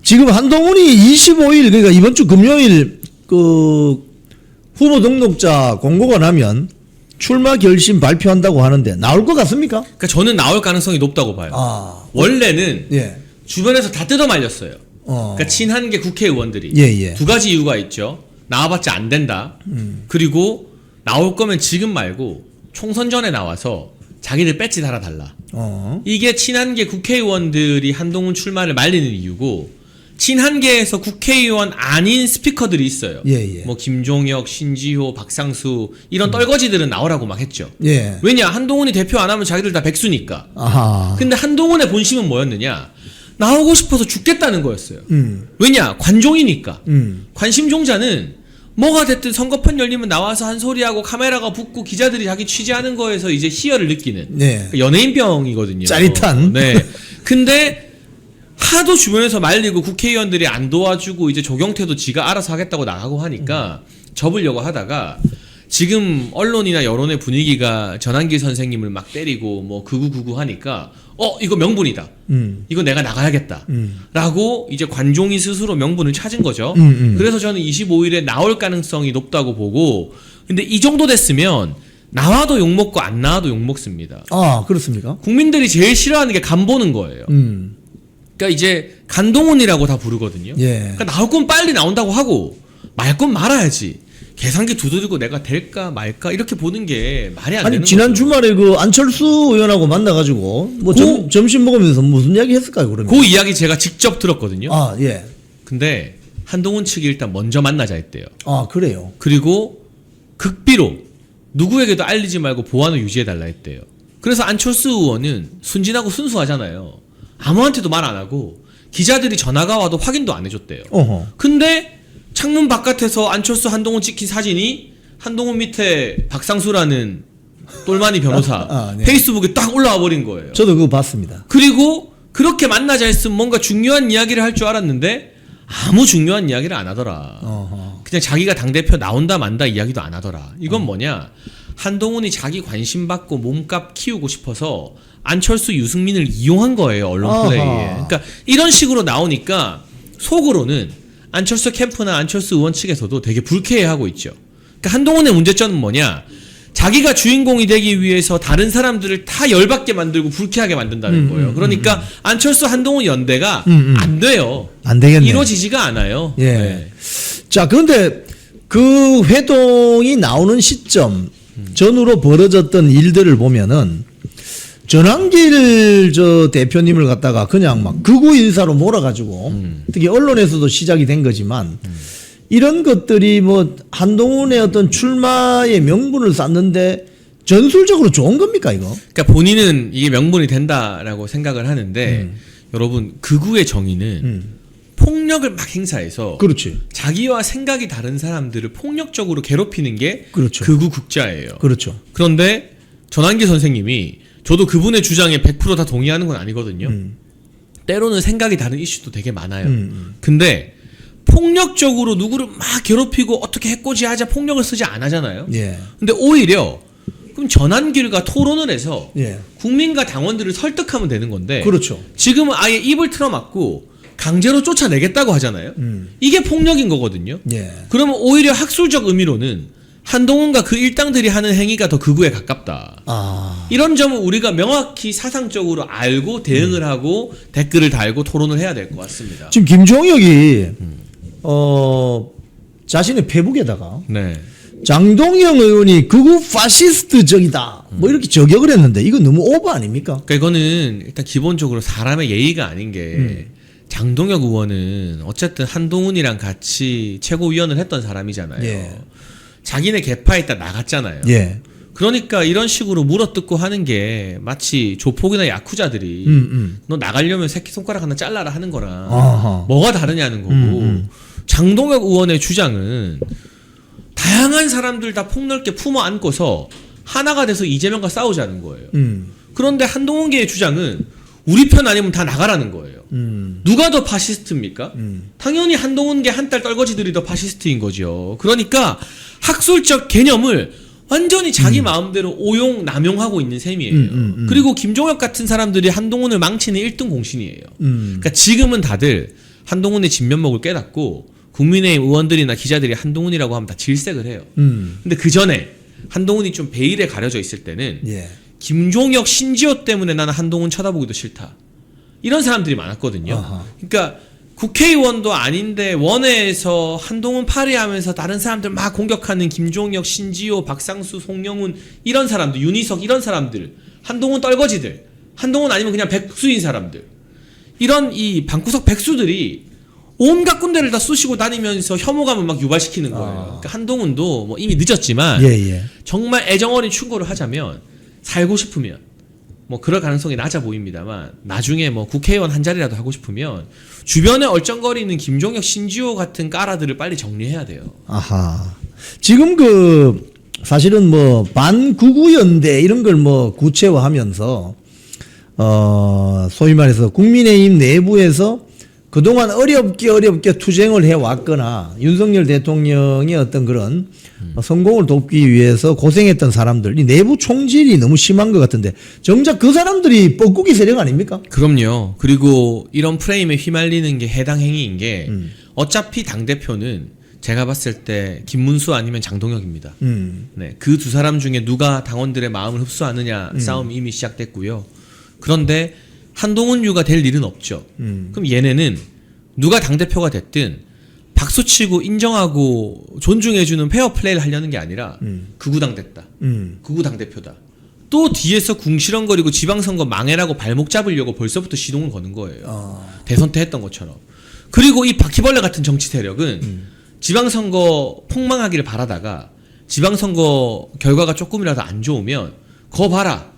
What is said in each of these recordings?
지금 한동훈이 25일 그러니까 이번 주 금요일 그 후보 등록자 공고가 나면 출마 결심 발표한다고 하는데 나올 것 같습니까? 그러니까 저는 나올 가능성이 높다고 봐요. 원래는 예. 주변에서 다 뜯어 말렸어요. 그러니까 친한계 국회의원들이 두 가지 이유가 있죠. 나와봤자 안 된다. 그리고 나올 거면 지금 말고 총선 전에 나와서 자기들 배지 달아달라. 이게 친한계 국회의원들이 한동훈 출마를 말리는 이유고, 친한계에서 국회의원 아닌 스피커들이 있어요. 뭐 김종혁, 신지호, 박상수 이런 떨거지들은 나오라고 막 했죠. 왜냐, 한동훈이 대표 안 하면 자기들 다 백수니까. 근데 한동훈의 본심은 뭐였느냐, 나오고 싶어서 죽겠다는 거였어요. 왜냐, 관종이니까. 관심종자는 뭐가 됐든 선거판 열리면 나와서 한 소리하고 카메라가 붙고 기자들이 자기 취재하는 거에서 이제 희열을 느끼는 연예인병이거든요. 짜릿한. 네. 근데 하도 주변에서 말리고 국회의원들이 안 도와주고 이제 조경태도 지가 알아서 하겠다고 나가고 하니까 접으려고 하다가 지금 언론이나 여론의 분위기가 전한길 선생님을 막 때리고 뭐 극우극우 하니까 이거 명분이다. 이거 내가 나가야겠다. 라고 이제 관종이 스스로 명분을 찾은 거죠. 그래서 저는 25일에 나올 가능성이 높다고 보고, 근데 이 정도 됐으면 나와도 욕먹고 안 나와도 욕먹습니다. 그렇습니까? 국민들이 제일 싫어하는 게 간 보는 거예요. 그러니까 이제 간동훈이라고 다 부르거든요. 그러니까 나올 건 빨리 나온다고 하고 말 건 말아야지. 계산기 두드리고 내가 될까 말까 이렇게 보는 게 말이 안 되는 거죠. 지난 주말에 그 안철수 의원하고 만나가지고 뭐 점심 먹으면서 무슨 이야기 했을까요, 그러면? 그 이야기 제가 직접 들었거든요. 예. 근데 한동훈 측이 일단 먼저 만나자 했대요. 그래요? 그리고 극비로 누구에게도 알리지 말고 보안을 유지해달라 했대요. 그래서 안철수 의원은 순진하고 순수하잖아요. 아무한테도 말 안 하고 기자들이 전화가 와도 확인도 안 해줬대요. 근데 창문 바깥에서 안철수 한동훈 찍힌 사진이 한동훈 밑에 박상수라는 똘마니 변호사 페이스북에 딱 올라와 버린 거예요. 저도 그거 봤습니다. 그리고 그렇게 만나자 했으면 뭔가 중요한 이야기를 할 줄 알았는데 아무 중요한 이야기를 안 하더라. 그냥 자기가 당대표 나온다 만다 이야기도 안 하더라. 이건 뭐냐, 한동훈이 자기 관심 받고 몸값 키우고 싶어서 안철수 유승민을 이용한 거예요, 언론 플레이에. 그러니까 이런 식으로 나오니까 속으로는 안철수 캠프나 안철수 의원 측에서도 되게 불쾌해하고 있죠. 그러니까 한동훈의 문제점은 뭐냐, 자기가 주인공이 되기 위해서 다른 사람들을 다 열받게 만들고 불쾌하게 만든다는 거예요. 그러니까 안철수 한동훈 연대가 안 돼요. 안 되겠네. 이루어지지가 않아요. 자, 그런데 그 회동이 나오는 시점 전후로 벌어졌던 일들을 보면은 전한길 대표님을 갖다가 그냥 막 극우 인사로 몰아가지고 특히 언론에서도 시작이 된 거지만 이런 것들이 뭐 한동훈의 어떤 출마의 명분을 쌓는데 전술적으로 좋은 겁니까, 이거? 그러니까 본인은 이게 명분이 된다라고 생각을 하는데 여러분, 극우의 정의는 폭력을 막 행사해서 그렇지. 자기와 생각이 다른 사람들을 폭력적으로 괴롭히는 게 그렇죠. 극우 국자예요. 그렇죠. 그런데 전한길 선생님이, 저도 그분의 주장에 100% 다 동의하는 건 아니거든요. 때로는 생각이 다른 이슈도 되게 많아요. 근데 폭력적으로 누구를 막 괴롭히고 어떻게 해코지하자 폭력을 쓰지 안 하잖아요. 근데 오히려 그럼 전한길과 토론을 해서 국민과 당원들을 설득하면 되는 건데, 그렇죠. 지금은 아예 입을 틀어막고 강제로 쫓아내겠다고 하잖아요. 이게 폭력인 거거든요. 그러면 오히려 학술적 의미로는 한동훈과 그 일당들이 하는 행위가 더 극우에 가깝다. 이런 점은 우리가 명확히 사상적으로 알고 대응을 하고 댓글을 달고 토론을 해야 될 것 같습니다. 지금 김종혁이 자신의 페북에다가 장동영 의원이 극우 파시스트적이다 뭐 이렇게 저격을 했는데 이거 너무 오버 아닙니까? 그러니까 이거는 일단 기본적으로 사람의 예의가 아닌 게, 장동혁 의원은 어쨌든 한동훈이랑 같이 최고위원을 했던 사람이잖아요. 자기네 개파에 있다 나갔잖아요. 그러니까 이런 식으로 물어뜯고 하는 게 마치 조폭이나 야쿠자들이 너 나가려면 새끼손가락 하나 잘라라 하는 거랑 뭐가 다르냐는 거고, 장동혁 의원의 주장은 다양한 사람들 다 폭넓게 품어 안고서 하나가 돼서 이재명과 싸우자는 거예요. 그런데 한동훈계의 주장은 우리 편 아니면 다 나가라는 거예요. 누가 더 파시스트입니까? 당연히 한동훈계 한딸 떨거지들이 더 파시스트인 거죠. 그러니까 학술적 개념을 완전히 자기 마음대로 오용, 남용하고 있는 셈이에요. 그리고 김종혁 같은 사람들이 한동훈을 망치는 1등 공신이에요. 그러니까 지금은 다들 한동훈의 진면목을 깨닫고 국민의힘 의원들이나 기자들이 한동훈이라고 하면 다 질색을 해요. 근데 그 전에 한동훈이 좀 베일에 가려져 있을 때는 예. 김종혁, 신지호 때문에 나는 한동훈 쳐다보기도 싫다. 이런 사람들이 많았거든요. 아하. 그러니까 국회의원도 아닌데 원외에서 한동훈 파리하면서 다른 사람들 막 공격하는 김종혁, 신지호, 박상수, 송영훈 이런 사람들, 윤희석 이런 사람들, 한동훈 떨거지들, 한동훈 아니면 그냥 백수인 사람들, 이런 이 방구석 백수들이 온갖 군대를 다 쑤시고 다니면서 혐오감을 막 유발시키는 거예요. 그러니까 한동훈도 뭐 이미 늦었지만 예. 정말 애정어린 충고를 하자면 살고 싶으면 뭐 그럴 가능성이 낮아 보입니다만 나중에 뭐 국회의원 한 자리라도 하고 싶으면 주변에 얼쩡거리는 김종혁, 신지호 같은 까라들을 빨리 정리해야 돼요. 아하. 지금 그 사실은 뭐 반구구연대 이런 걸 뭐 구체화하면서 소위 말해서 국민의힘 내부에서 그동안 어렵게 투쟁을 해왔거나 윤석열 대통령의 어떤 그런 성공을 돕기 위해서 고생했던 사람들, 이 내부 총질이 너무 심한 것 같은데 정작 그 사람들이 뻐꾸기 세력 아닙니까? 그럼요. 그리고 이런 프레임에 휘말리는 게 해당 행위인 게 어차피 당대표는 제가 봤을 때 김문수 아니면 장동혁입니다. 네, 그 두 사람 중에 누가 당원들의 마음을 흡수하느냐 싸움이 이미 시작됐고요. 그런데 한동훈유가 될 일은 없죠. 그럼 얘네는 누가 당대표가 됐든 박수치고 인정하고 존중해주는 페어플레이를 하려는 게 아니라 극우 당됐다. 극우 당대표다. 또 뒤에서 궁시렁거리고 지방선거 망해라고 발목 잡으려고 벌써부터 시동을 거는 거예요. 대선 때 했던 것처럼. 그리고 이 바퀴벌레 같은 정치 세력은 지방선거 폭망하기를 바라다가 지방선거 결과가 조금이라도 안 좋으면 거 봐라.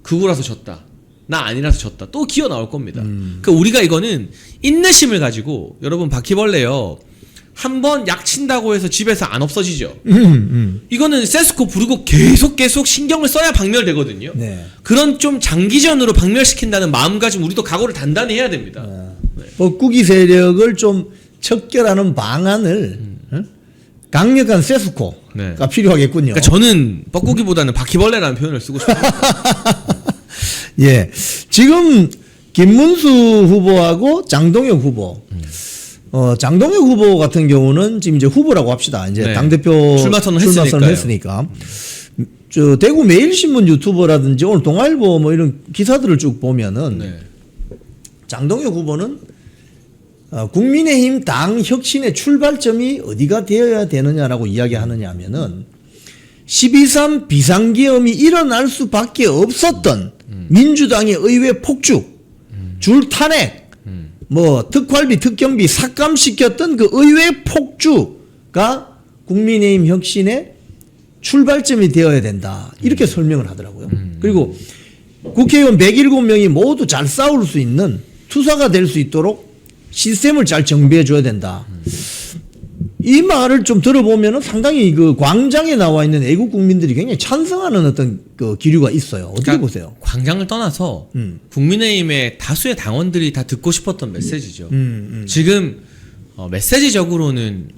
극우라서 졌다. 나 아니라서 졌다. 또 기어 나올 겁니다. 그러니까 우리가 이거는 인내심을 가지고 여러분 바퀴벌레요. 한번 약 친다고 해서 집에서 안 없어지죠. 이거는 세스코 부르고 계속 신경을 써야 박멸되거든요. 네. 그런 좀 장기전으로 박멸시킨다는 마음가짐 우리도 각오를 단단히 해야 됩니다. 네. 뻐꾸기 세력을 좀 척결하는 방안을 강력한 세스코가 네. 필요하겠군요. 그러니까 저는 뻐꾸기보다는 바퀴벌레라는 표현을 쓰고 싶어요. 예. 지금 김문수 후보하고 장동혁 후보. 장동혁 후보 같은 경우는 지금 이제 후보라고 합시다. 이제 네. 당대표 출마 선언을 했으니까. 저 대구 매일신문 유튜버라든지 오늘 동아일보 뭐 이런 기사들을 쭉 보면은 네. 장동혁 후보는 국민의힘 당 혁신의 출발점이 어디가 되어야 되느냐라고 이야기하느냐 하면은 12.3 비상계엄이 일어날 수밖에 없었던 민주당의 의회 폭주, 줄 탄핵, 뭐 특활비, 특경비 삭감시켰던 그 의회 폭주가 국민의힘 혁신의 출발점이 되어야 된다. 이렇게 설명을 하더라고요. 그리고 국회의원 107명이 모두 잘 싸울 수 있는 투사가 될 수 있도록 시스템을 잘 정비해 줘야 된다. 이 말을 좀 들어보면은 상당히 그 광장에 나와 있는 애국 국민들이 굉장히 찬성하는 어떤 그 기류가 있어요. 어떻게 그러니까 보세요? 광장을 떠나서 국민의힘의 다수의 당원들이 다 듣고 싶었던 메시지죠. 지금 메시지적으로는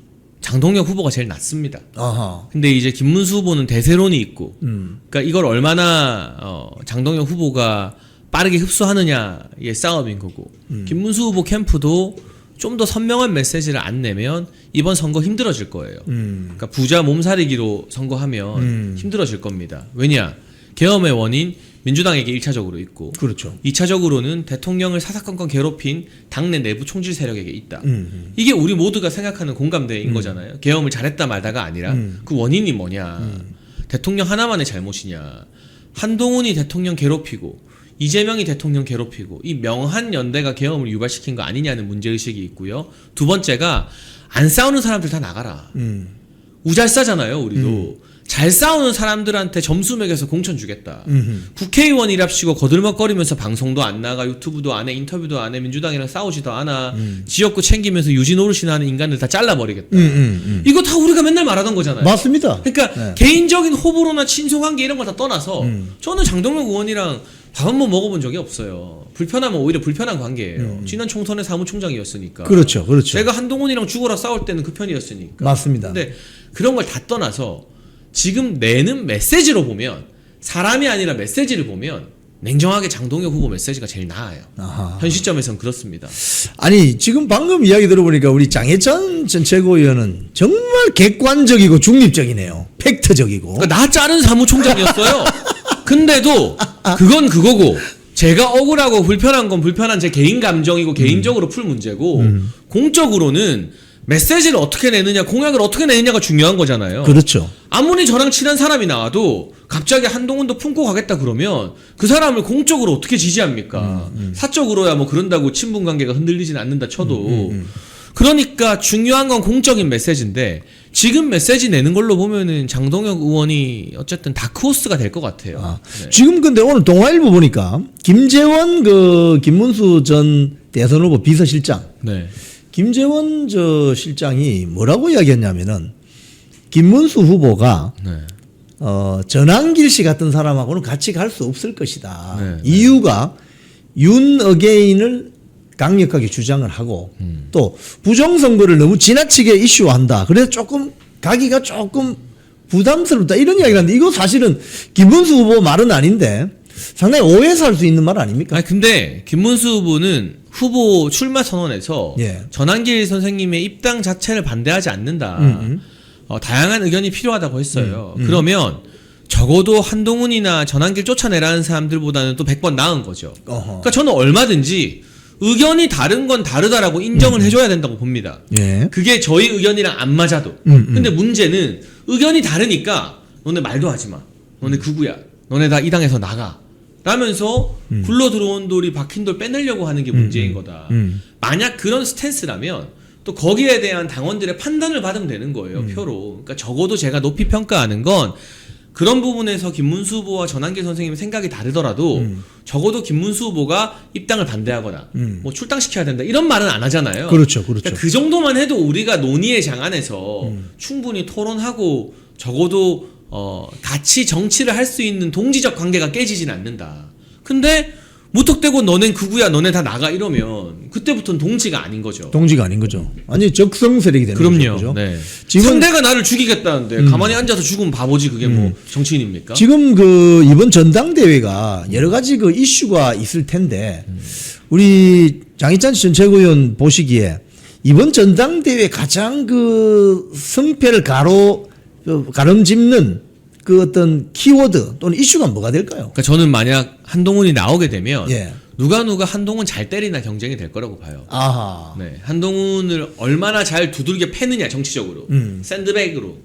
장동혁 후보가 제일 낫습니다. 아하. 근데 이제 김문수 후보는 대세론이 있고, 그러니까 이걸 얼마나 장동혁 후보가 빠르게 흡수하느냐의 싸움인 거고, 김문수 후보 캠프도 좀 더 선명한 메시지를 안 내면 이번 선거 힘들어질 거예요. 그러니까 부자 몸살이기로 선거하면 힘들어질 겁니다. 왜냐? 계엄의 원인 민주당에게 1차적으로 있고, 그렇죠. 2차적으로는 대통령을 사사건건 괴롭힌 당내 내부 총질 세력에게 있다. 이게 우리 모두가 생각하는 공감대인 거잖아요. 계엄을 잘했다 말다가 아니라 그 원인이 뭐냐. 대통령 하나만의 잘못이냐. 한동훈이 대통령 괴롭히고 이재명이 대통령 괴롭히고 이 명한 연대가 계엄을 유발시킨 거 아니냐는 문제의식이 있고요. 두 번째가 안 싸우는 사람들 다 나가라. 우잘싸잖아요. 우리도. 잘 싸우는 사람들한테 점수 매겨서 공천 주겠다. 국회의원이랍시고 거들먹거리면서 방송도 안 나가, 유튜브도 안 해, 인터뷰도 안 해, 민주당이랑 싸우지도 않아, 지역구 챙기면서 유진 오르신 하는 인간들 다 잘라버리겠다. 이거 다 우리가 맨날 말하던 거잖아요. 맞습니다. 그러니까 네. 개인적인 호불호나 친소관계 이런 거 다 떠나서 저는 장동혁 의원이랑 밥 한 번 먹어본 적이 없어요. 불편하면 오히려 불편한 관계예요. 지난 총선의 사무총장이었으니까. 그렇죠. 그렇죠. 내가 한동훈이랑 죽어라 싸울 때는 그 편이었으니까. 맞습니다. 근데 그런 걸 다 떠나서 지금 내는 메시지로 보면, 사람이 아니라 메시지를 보면 냉정하게 장동혁 후보 메시지가 제일 나아요. 아하. 현 시점에선 그렇습니다. 아니 지금 방금 이야기 들어보니까 우리 장해찬 전 최고위원은 정말 객관적이고 중립적이네요. 팩트적이고. 그러니까 나 자른 사무총장이었어요. 근데도 그건 그거고 제가 억울하고 불편한 건 불편한 제 개인 감정이고 개인적으로 풀 문제고 공적으로는 메시지를 어떻게 내느냐 공약을 어떻게 내느냐가 중요한 거잖아요. 그렇죠. 아무리 저랑 친한 사람이 나와도 갑자기 한동훈도 품고 가겠다 그러면 그 사람을 공적으로 어떻게 지지합니까? 사적으로야 뭐 그런다고 친분 관계가 흔들리진 않는다 쳐도 그러니까 중요한 건 공적인 메시지인데 지금 메시지 내는 걸로 보면은 장동혁 의원이 어쨌든 다크호스가 될 것 같아요. 네. 지금 근데 오늘 동아일보 보니까 김재원 김문수 전 대선 후보 비서실장 네. 김재원 저 실장이 뭐라고 이야기했냐면은 김문수 후보가 네. 전한길 씨 같은 사람하고는 같이 갈 수 없을 것이다. 네, 네. 이유가 윤 어게인을 강력하게 주장을 하고 또 부정선거를 너무 지나치게 이슈화한다. 그래서 조금 가기가 조금 부담스럽다. 이런 이야기를 하는데 이거 사실은 김문수 후보 말은 아닌데 상당히 오해해서 할 수 있는 말 아닙니까? 아니 근데 김문수 후보는 후보 출마 선언에서 예. 전한길 선생님의 입당 자체를 반대하지 않는다. 다양한 의견이 필요하다고 했어요. 그러면 적어도 한동훈이나 전한길 쫓아내라는 사람들보다는 또 100번 나은 거죠. 어허. 그러니까 저는 얼마든지 의견이 다른 건 다르다라고 인정을 해줘야 된다고 봅니다. 예. 그게 저희 의견이랑 안 맞아도. 근데 문제는 의견이 다르니까 너네 말도 하지 마. 너네 극우야. 너네 다 이 당에서 나가. 라면서 굴러 들어온 돌이 박힌 돌 빼내려고 하는 게 문제인 거다. 만약 그런 스탠스라면 또 거기에 대한 당원들의 판단을 받으면 되는 거예요. 표로. 그러니까 적어도 제가 높이 평가하는 건 그런 부분에서 김문수 후보와 전한길 선생님의 생각이 다르더라도 적어도 김문수 후보가 입당을 반대하거나 뭐 출당시켜야 된다 이런 말은 안 하잖아요. 그렇죠, 그렇죠. 그러니까 그 정도만 해도 우리가 논의의 장 안에서 충분히 토론하고 적어도 같이 정치를 할 수 있는 동지적 관계가 깨지진 않는다. 근데 무턱대고 너넨 극우야 너네 다 나가 이러면 그때부터는 동지가 아닌 거죠. 동지가 아닌 거죠. 아니 적성 세력이 되는 그럼요. 거죠. 네. 지금 상대가 나를 죽이겠다는데 가만히 앉아서 죽으면 바보지 그게 뭐 정치인입니까? 지금 이번 전당대회가 여러 가지 이슈가 있을 텐데 우리 장희찬 전 최고위원 보시기에 이번 전당대회 가장 성패를 가름짓는 어떤 키워드 또는 이슈가 뭐가 될까요? 그러니까 저는 만약 한동훈이 나오게 되면 예. 누가 한동훈 잘 때리나 경쟁이 될 거라고 봐요. 아하. 네, 한동훈을 얼마나 잘 두들겨 패느냐 정치적으로 샌드백으로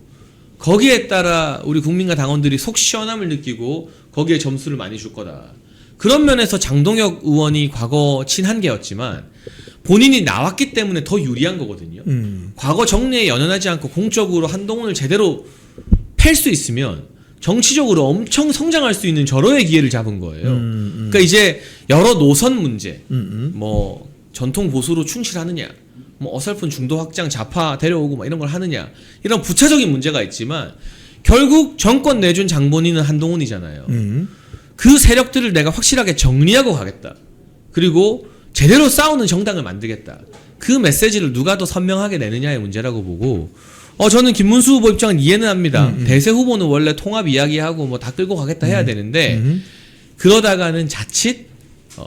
거기에 따라 우리 국민과 당원들이 속 시원함을 느끼고 거기에 점수를 많이 줄 거다. 그런 면에서 장동혁 의원이 과거 친한계였지만 본인이 나왔기 때문에 더 유리한 거거든요. 과거 정리에 연연하지 않고 공적으로 한동훈을 제대로 팰 수 있으면 정치적으로 엄청 성장할 수 있는 절호의 기회를 잡은 거예요. 그러니까 이제 여러 노선 문제, 뭐 전통 보수로 충실하느냐, 뭐 어설픈 중도 확장, 좌파 데려오고 막 이런 걸 하느냐, 이런 부차적인 문제가 있지만 결국 정권 내준 장본인은 한동훈이잖아요. 그 세력들을 내가 확실하게 정리하고 가겠다. 그리고 제대로 싸우는 정당을 만들겠다. 그 메시지를 누가 더 선명하게 내느냐의 문제라고 보고. 저는 김문수 후보 입장은 이해는 합니다. 대세 후보는 원래 통합 이야기하고 뭐 다 끌고 가겠다 해야 되는데 그러다가는 자칫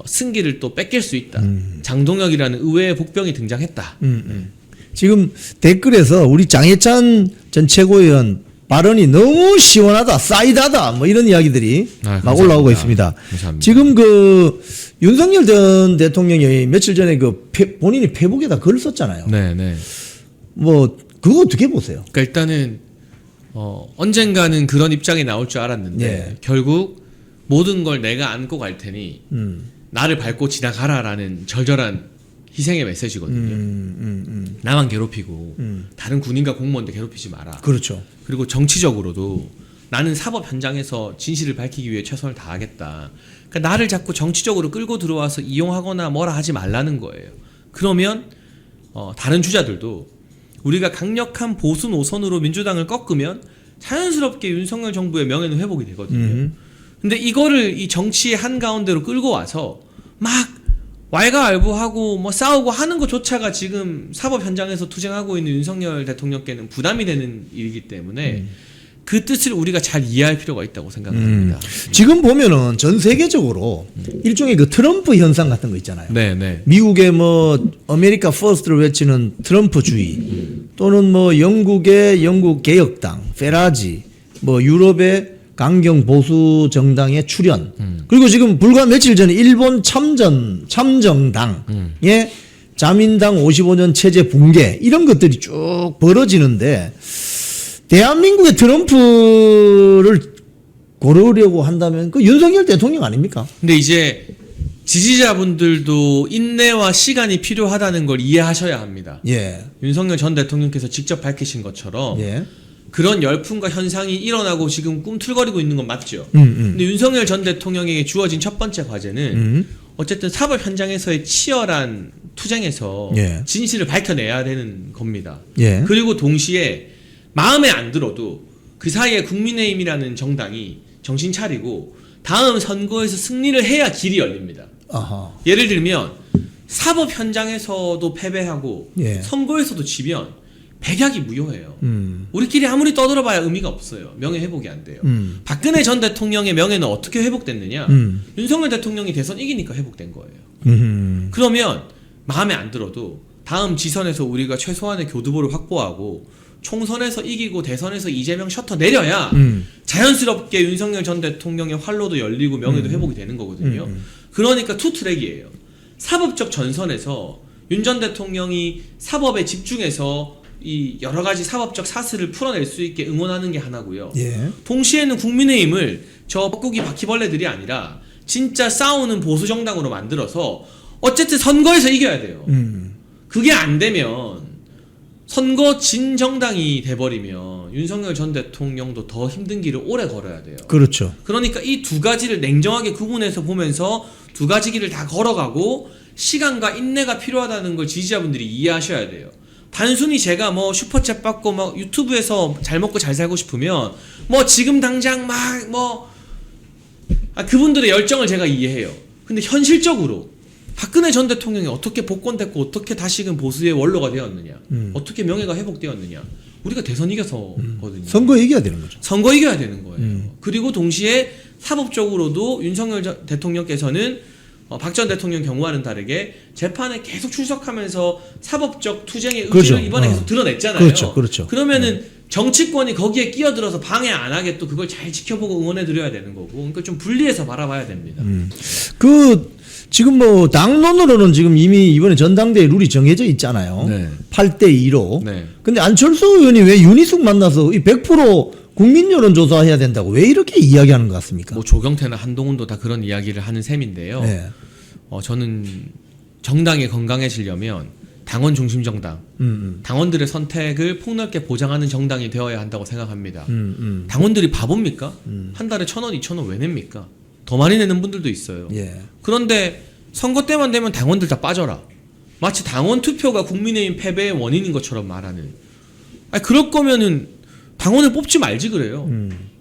승기를 또 뺏길 수 있다. 장동혁이라는 의외의 복병이 등장했다. 지금 댓글에서 우리 장해찬 전 최고위원 발언이 너무 시원하다, 사이다다, 뭐 이런 이야기들이 막 올라오고 있습니다. 감사합니다. 지금 윤석열 전 대통령이 며칠 전에 본인이 페북에다 글을 썼잖아요. 네, 네. 그거 어떻게 보세요? 그러니까 일단은 언젠가는 그런 입장이 나올 줄 알았는데 예. 결국 모든 걸 내가 안고 갈 테니 나를 밟고 지나가라라는 절절한 희생의 메시지거든요. 나만 괴롭히고 다른 군인과 공무원들 괴롭히지 마라. 그렇죠. 그리고 정치적으로도 나는 사법 현장에서 진실을 밝히기 위해 최선을 다하겠다. 그러니까 나를 자꾸 정치적으로 끌고 들어와서 이용하거나 뭐라 하지 말라는 거예요. 그러면 다른 주자들도 우리가 강력한 보수 노선으로 민주당을 꺾으면 자연스럽게 윤석열 정부의 명예는 회복이 되거든요. 근데 이거를 이 정치의 한가운데로 끌고 와서 막 왈가왈부하고 뭐 싸우고 하는 것조차가 지금 사법 현장에서 투쟁하고 있는 윤석열 대통령께는 부담이 되는 일이기 때문에 그 뜻을 우리가 잘 이해할 필요가 있다고 생각합니다. 지금 보면은 전 세계적으로 일종의 그 트럼프 현상 같은 거 있잖아요. 네, 네. 미국의 뭐 아메리카 퍼스트를 외치는 트럼프주의 또는 뭐 영국의 영국 개혁당, 페라지, 뭐 유럽의 강경 보수 정당의 출현 그리고 지금 불과 며칠 전에 일본 참정당의 자민당 55년 체제 붕괴 이런 것들이 쭉 벌어지는데 대한민국의 트럼프를 고르려고 한다면 그 윤석열 대통령 아닙니까? 근데 이제 지지자분들도 인내와 시간이 필요하다는 걸 이해하셔야 합니다. 예. 윤석열 전 대통령께서 직접 밝히신 것처럼 예. 그런 열풍과 현상이 일어나고 지금 꿈틀거리고 있는 건 맞죠. 근데 윤석열 전 대통령에게 주어진 첫 번째 과제는 어쨌든 사법 현장에서의 치열한 투쟁에서 예. 진실을 밝혀내야 되는 겁니다. 예. 그리고 동시에 마음에 안 들어도 그 사이에 국민의힘이라는 정당이 정신 차리고 다음 선거에서 승리를 해야 길이 열립니다. 아하. 예를 들면 사법 현장에서도 패배하고 예. 선거에서도 지면 백약이 무효해요. 우리끼리 아무리 떠들어봐야 의미가 없어요. 명예 회복이 안 돼요. 박근혜 전 대통령의 명예는 어떻게 회복됐느냐? 윤석열 대통령이 대선 이기니까 회복된 거예요. 그러면 마음에 안 들어도 다음 지선에서 우리가 최소한의 교두보를 확보하고 총선에서 이기고 대선에서 이재명 셔터 내려야 자연스럽게 윤석열 전 대통령의 활로도 열리고 명예도 회복이 되는 거거든요. 그러니까 투 트랙이에요. 사법적 전선에서 윤 전 대통령이 사법에 집중해서 이 여러 가지 사법적 사슬을 풀어낼 수 있게 응원하는 게 하나고요. 예. 동시에는 국민의힘을 저 뻐꾸기 바퀴벌레들이 아니라 진짜 싸우는 보수 정당으로 만들어서 어쨌든 선거에서 이겨야 돼요. 그게 안 되면 선거 진 정당이 돼버리면 윤석열 전 대통령도 더 힘든 길을 오래 걸어야 돼요. 그렇죠. 그러니까 이 두 가지를 냉정하게 구분해서 보면서 두 가지 길을 다 걸어가고 시간과 인내가 필요하다는 걸 지지자분들이 이해하셔야 돼요. 단순히 제가 뭐 슈퍼챗 받고 막 유튜브에서 잘 먹고 잘 살고 싶으면 뭐 지금 당장 막 뭐 그분들의 열정을 제가 이해해요. 근데 현실적으로 박근혜 전 대통령이 어떻게 복권됐고 어떻게 다시금 보수의 원로가 되었느냐, 어떻게 명예가 회복되었느냐, 우리가 대선 이겨서거든요. 선거 이겨야 되는 거죠. 선거 이겨야 되는 거예요. 그리고 동시에 사법적으로도 윤석열 대통령께서는 박 전 대통령 경우와는 다르게 재판에 계속 출석하면서 사법적 투쟁의 의지를 그렇죠. 이번에 계속 드러냈잖아요. 그렇죠. 그렇죠. 그러면은 정치권이 거기에 끼어들어서 방해 안 하게 또 그걸 잘 지켜보고 응원해드려야 되는 거고, 그러니까 좀 분리해서 바라봐야 됩니다. 그 지금 뭐 당론으로는 지금 이미 이번에 전당대회 룰이 정해져 있잖아요. 네. 8대2로. 네. 근데 안철수 의원이 왜 윤희숙 만나서 이 100% 국민 여론 조사해야 된다고 왜 이렇게 이야기하는 것 같습니까? 뭐 조경태나 한동훈도 다 그런 이야기를 하는 셈인데요. 네. 저는 정당이 건강해지려면 당원 중심 정당, 당원들의 선택을 폭넓게 보장하는 정당이 되어야 한다고 생각합니다. 당원들이 바보입니까? 한 달에 1,000원, 2,000원 왜 냅니까? 더 많이 내는 분들도 있어요. 예. 그런데 선거 때만 되면 당원들 다 빠져라. 마치 당원 투표가 국민의힘 패배의 원인인 것처럼 말하는. 아니, 그럴 거면은 당원을 뽑지 말지 그래요.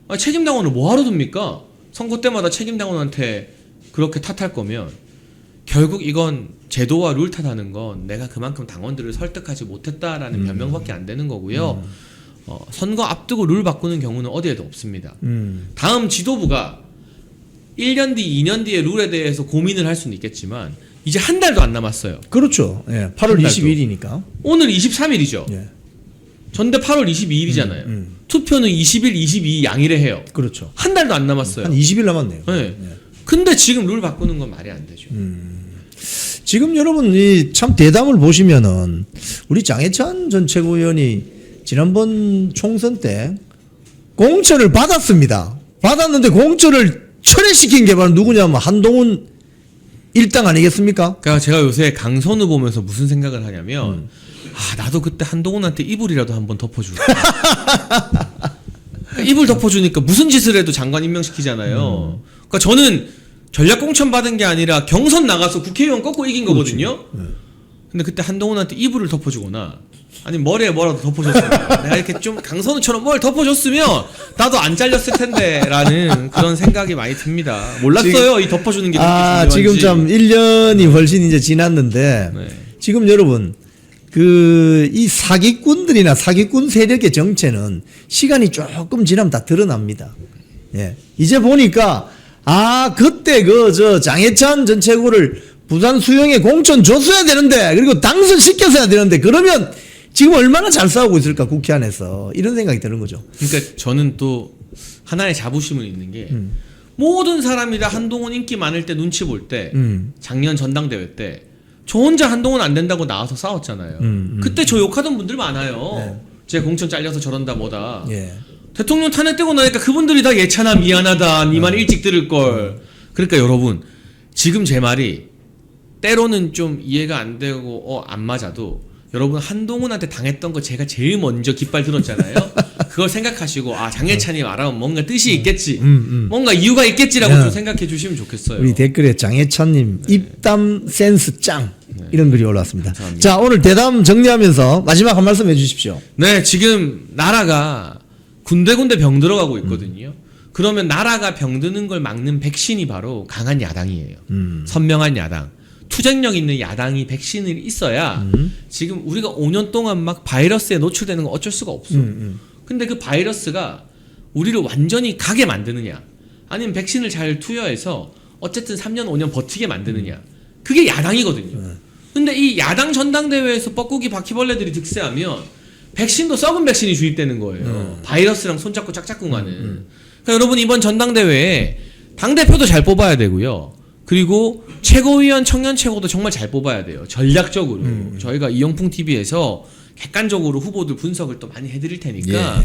아니, 책임 당원을 뭐하러 둡니까? 선거 때마다 책임 당원한테 그렇게 탓할 거면 결국 이건 제도와 룰 탓하는 건 내가 그만큼 당원들을 설득하지 못했다라는 변명밖에 안 되는 거고요. 선거 앞두고 룰 바꾸는 경우는 어디에도 없습니다. 다음 지도부가 1년 뒤, 2년 뒤에 룰에 대해서 고민을 할 수는 있겠지만 이제 한 달도 안 남았어요. 그렇죠. 예. 8월 22일이니까. 오늘 23일이죠. 예. 전대 8월 22일이잖아요. 투표는 20일, 22일 양일에 해요. 그렇죠. 한 달도 안 남았어요. 한 20일 남았네요. 네. 예. 근데 지금 룰 바꾸는 건 말이 안 되죠. 지금 여러분 이 참 대담을 보시면은 우리 장해찬 전 최고위원이 지난번 총선 때 공천을 받았습니다. 받았는데 공천을 철회시킨 게 바로 누구냐면 한동훈 일당 아니겠습니까? 그러니까 제가 요새 강선우 보면서 무슨 생각을 하냐면 나도 그때 한동훈한테 이불이라도 한번 덮어줄까. 이불 덮어주니까 무슨 짓을 해도 장관 임명시키잖아요. 그러니까 저는 전략 공천 받은 게 아니라 경선 나가서 국회의원 꺾고 이긴 거거든요. 근데 그때 한동훈한테 이불을 덮어주거나 아니 머리에 뭐라도 덮어줬으면 내가 이렇게 좀 강선우처럼 뭘 덮어줬으면 나도 안 잘렸을 텐데 라는 그런 생각이 많이 듭니다. 몰랐어요. 지금, 이 덮어주는 게 지금 참 1년이 훨씬 이제 지났는데 네. 지금 여러분 이 사기꾼들이나 사기꾼 세력의 정체는 시간이 조금 지나면 다 드러납니다. 예. 이제 보니까, 그때 장해찬 전 최고를 부산 수영에 공천 줬어야 되는데, 그리고 당선시켰어야 되는데, 그러면 지금 얼마나 잘 싸우고 있을까, 국회 안에서. 이런 생각이 드는 거죠. 그러니까 저는 또 하나의 자부심은 있는 게, 모든 사람이 다 한동훈 인기 많을 때 눈치 볼 때, 작년 전당대회 때, 저 혼자 한동훈 안 된다고 나와서 싸웠잖아요. 그때 저 욕하던 분들 많아요. 네. 제 공천 잘려서 저런다 뭐다. 예. 대통령 탄핵되고 나니까 그분들이 다 예찬아 미안하다. 니 말 일찍 들을 걸. 그러니까 여러분 지금 제 말이 때로는 좀 이해가 안 되고 안 맞아도 여러분 한동훈한테 당했던 거 제가 제일 먼저 깃발 들었잖아요. 그걸 생각하시고 장해찬이 말하면 뭔가 뜻이 있겠지. 뭔가 이유가 있겠지라고 네. 좀 생각해 주시면 좋겠어요. 우리 댓글에 장해찬님 입담 센스 짱 이런 글이 올라왔습니다. 감사합니다. 자, 오늘 대담 정리하면서 마지막 한 말씀 해주십시오. 네, 지금 나라가 군데군데 병 들어가고 있거든요. 그러면 나라가 병 드는 걸 막는 백신이 바로 강한 야당이에요. 선명한 야당. 투쟁력 있는 야당이 백신이 있어야 지금 우리가 5년 동안 막 바이러스에 노출되는 건 어쩔 수가 없어. 근데 그 바이러스가 우리를 완전히 가게 만드느냐 아니면 백신을 잘 투여해서 어쨌든 3년 5년 버티게 만드느냐 그게 야당이거든요. 근데 이 야당 전당대회에서 뻐꾸기 바퀴벌레들이 득세하면 백신도 썩은 백신이 주입되는 거예요. 바이러스랑 손잡고 짝짝꿍 하는. 그러니까 여러분 이번 전당대회에 당대표도 잘 뽑아야 되고요. 그리고 최고위원 청년 최고도 정말 잘 뽑아야 돼요. 전략적으로. 저희가 이영풍 TV에서 객관적으로 후보들 분석을 또 많이 해드릴 테니까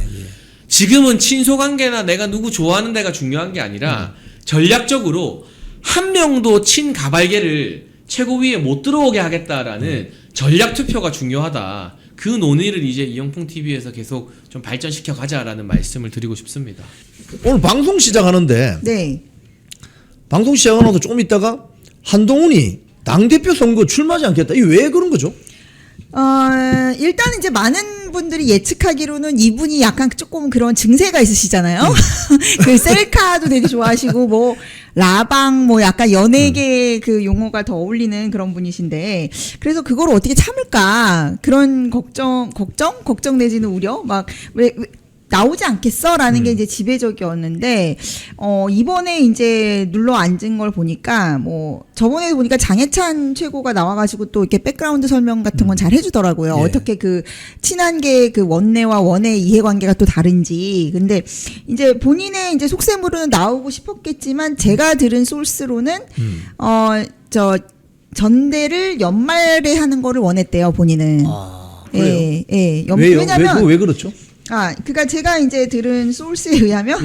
지금은 친소관계나 내가 누구 좋아하는 데가 중요한 게 아니라 전략적으로 한 명도 친가발계를 최고위에 못 들어오게 하겠다라는 전략 투표가 중요하다. 그 논의를 이제 이영풍 TV에서 계속 좀 발전시켜 가자라는 말씀을 드리고 싶습니다. 오늘 방송 시작하는데 네. 방송 시작하고 조금 있다가 한동훈이 당대표 선거 출마하지 않겠다. 이게 왜 그런 거죠? 일단 이제 많은 분들이 예측하기로는 이분이 약간 조금 그런 증세가 있으시잖아요. 그 셀카도 되게 좋아하시고 뭐 라방 뭐 약간 연예계 그 용어가 더 어울리는 그런 분이신데 그래서 그걸 어떻게 참을까 그런 걱정 내지는 우려 막 왜 나오지 않겠어라는 게 이제 지배적이었는데 이번에 이제 눌러 앉은 걸 보니까 뭐 저번에 보니까 장해찬 최고가 나와가지고 또 이렇게 백그라운드 설명 같은 건 잘 해주더라고요. 예. 어떻게 그 친한계 그 원내와 원의 이해관계가 또 다른지. 근데 이제 본인의 이제 속셈으로는 나오고 싶었겠지만 제가 들은 소스로는 전대를 연말에 하는 거를 원했대요 본인은. 그래요? 예. 왜요? 왜냐면 왜 그렇죠? 그러니까 제가 이제 들은 소스에 의하면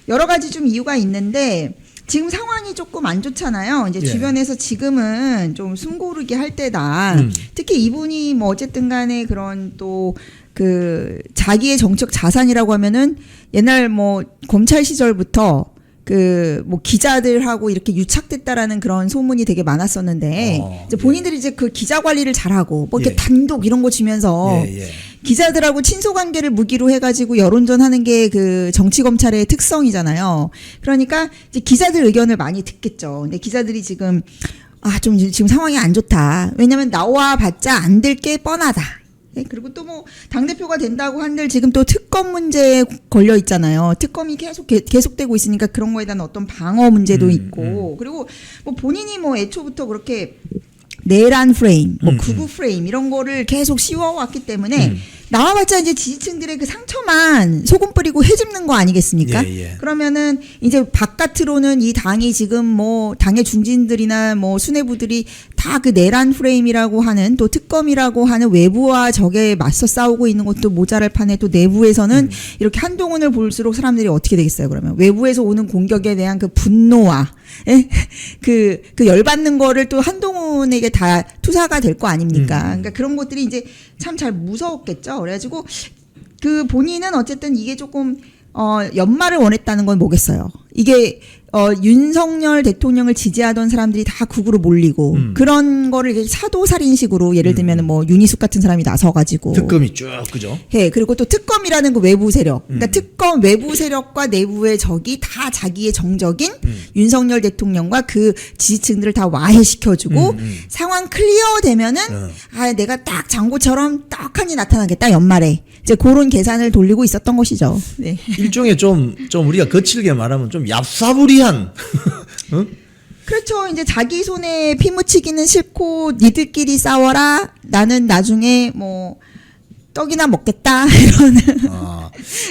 여러 가지 좀 이유가 있는데 지금 상황이 조금 안 좋잖아요. 이제 예. 주변에서 지금은 좀 숨고르기 할 때다. 특히 이분이 뭐 어쨌든 간에 그런 또 그 자기의 정책 자산이라고 하면은 옛날 뭐 검찰 시절부터 그 뭐 기자들하고 이렇게 유착됐다라는 그런 소문이 되게 많았었는데 이제 본인들이 이제 그 기자 관리를 잘하고 뭐 이렇게 단독 이런 거 주면서 기자들하고 친소 관계를 무기로 해가지고 여론전하는 게 그 정치 검찰의 특성이잖아요. 그러니까 이제 기자들 의견을 많이 듣겠죠. 근데 기자들이 지금 좀 지금 상황이 안 좋다. 왜냐면 나와봤자 안 될 게 뻔하다. 그리고 또 뭐 당대표가 된다고 한들 지금 또 특검 문제에 걸려 있잖아요. 특검이 계속되고 있으니까 그런 거에 대한 어떤 방어 문제도 있고 그리고 뭐 본인이 뭐 애초부터 그렇게 내란 프레임, 뭐 극우 프레임 이런 거를 계속 씌워왔기 때문에 나와봤자 이제 지지층들의 그 상처만 소금 뿌리고 헤집는 거 아니겠습니까? 그러면은 이제 바깥으로는 이 당이 지금 뭐 당의 중진들이나 뭐 수뇌부들이 다 그 내란 프레임이라고 하는 또 특검이라고 하는 외부와 적에 맞서 싸우고 있는 것도 모자랄 판에 또 내부에서는 이렇게 한동훈을 볼수록 사람들이 어떻게 되겠어요? 그러면 외부에서 오는 공격에 대한 그 분노와 그 열받는 거를 또 한동훈에게 다 투사가 될 거 아닙니까? 그러니까 그런 것들이 이제 참 잘 무서웠겠죠. 그래가지고 그 본인은 어쨌든 이게 조금 연말을 원했다는 건 뭐겠어요? 이게 윤석열 대통령을 지지하던 사람들이 다 극으로 몰리고 그런 거를 이게 사도살인식으로 예를 들면 뭐 윤희숙 같은 사람이 나서가지고 특검이 쭉 그죠? 해. 그리고 또 특검이라는 그 외부 세력. 그러니까 특검 외부 세력과 내부의 적이 다 자기의 정적인 윤석열 대통령과 그 지지층들을 다 와해시켜주고 상황 클리어 되면은 아 내가 딱 장고처럼 떡하니 나타나겠다 연말에. 이제 그런 계산을 돌리고 있었던 것이죠. 네. 일종의 좀 우리가 거칠게 말하면 좀 얍사부리한 응? 그렇죠. 이제 자기 손에 피 묻히기는 싫고 니들끼리 싸워라. 나는 나중에 뭐 떡이나 먹겠다 이런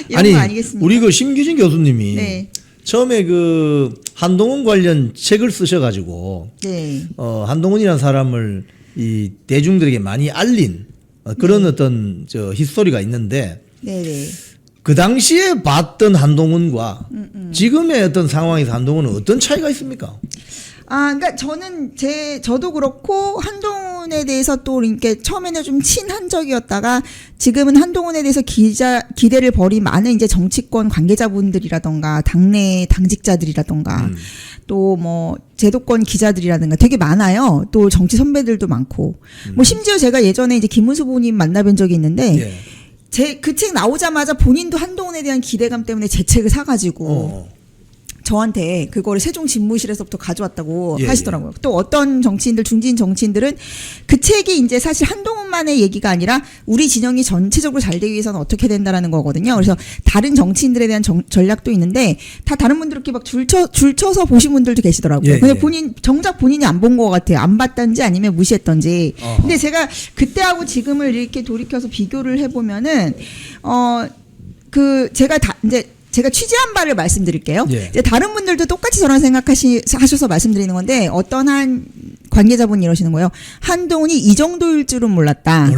이런 아니 거 아니겠습니까? 우리 그 심규진 교수님이 네. 처음에 그 한동훈 관련 책을 쓰셔가지고 네. 한동훈이라는 사람을 이 대중들에게 많이 알린 그런 어떤 저 히스토리가 있는데 네네. 그 당시에 봤던 한동훈과 지금의 어떤 상황에서 한동훈은 어떤 차이가 있습니까? 그러니까 저도 그렇고 한동훈에 대해서 또 이렇게 처음에는 좀 친한적이었다가 지금은 한동훈에 대해서 기대를 버린 많은 이제 정치권 관계자분들이라던가 당내 당직자들이라던가 또 뭐 제도권 기자들이라든가 되게 많아요. 또 정치 선배들도 많고 뭐 심지어 제가 예전에 이제 김문수 부님 만나뵌 적이 있는데 예. 그 책 나오자마자 본인도 한동훈에 대한 기대감 때문에 제 책을 사가지고 저한테 그거를 세종 집무실에서부터 가져왔다고 예, 하시더라고요. 또 어떤 정치인들, 중진 정치인들은 그 책이 이제 사실 한동훈만의 얘기가 아니라 우리 진영이 전체적으로 잘 되기 위해서는 어떻게 된다라는 거거든요. 그래서 다른 정치인들에 대한 전략도 있는데 다 다른 분들 이렇게 막 줄 쳐서 보신 분들도 계시더라고요. 예, 근데 예. 정작 본인이 안 본 것 같아요. 안 봤던지 아니면 무시했던지. 어허. 근데 제가 그때하고 지금을 이렇게 돌이켜서 비교를 해보면은 제가 취재한 바를 말씀드릴게요. 예. 이제 다른 분들도 똑같이 저랑 생각하셔서 말씀드리는 건데 어떤 한 관계자분이 이러시는 거예요. 한동훈이 이 정도일 줄은 몰랐다.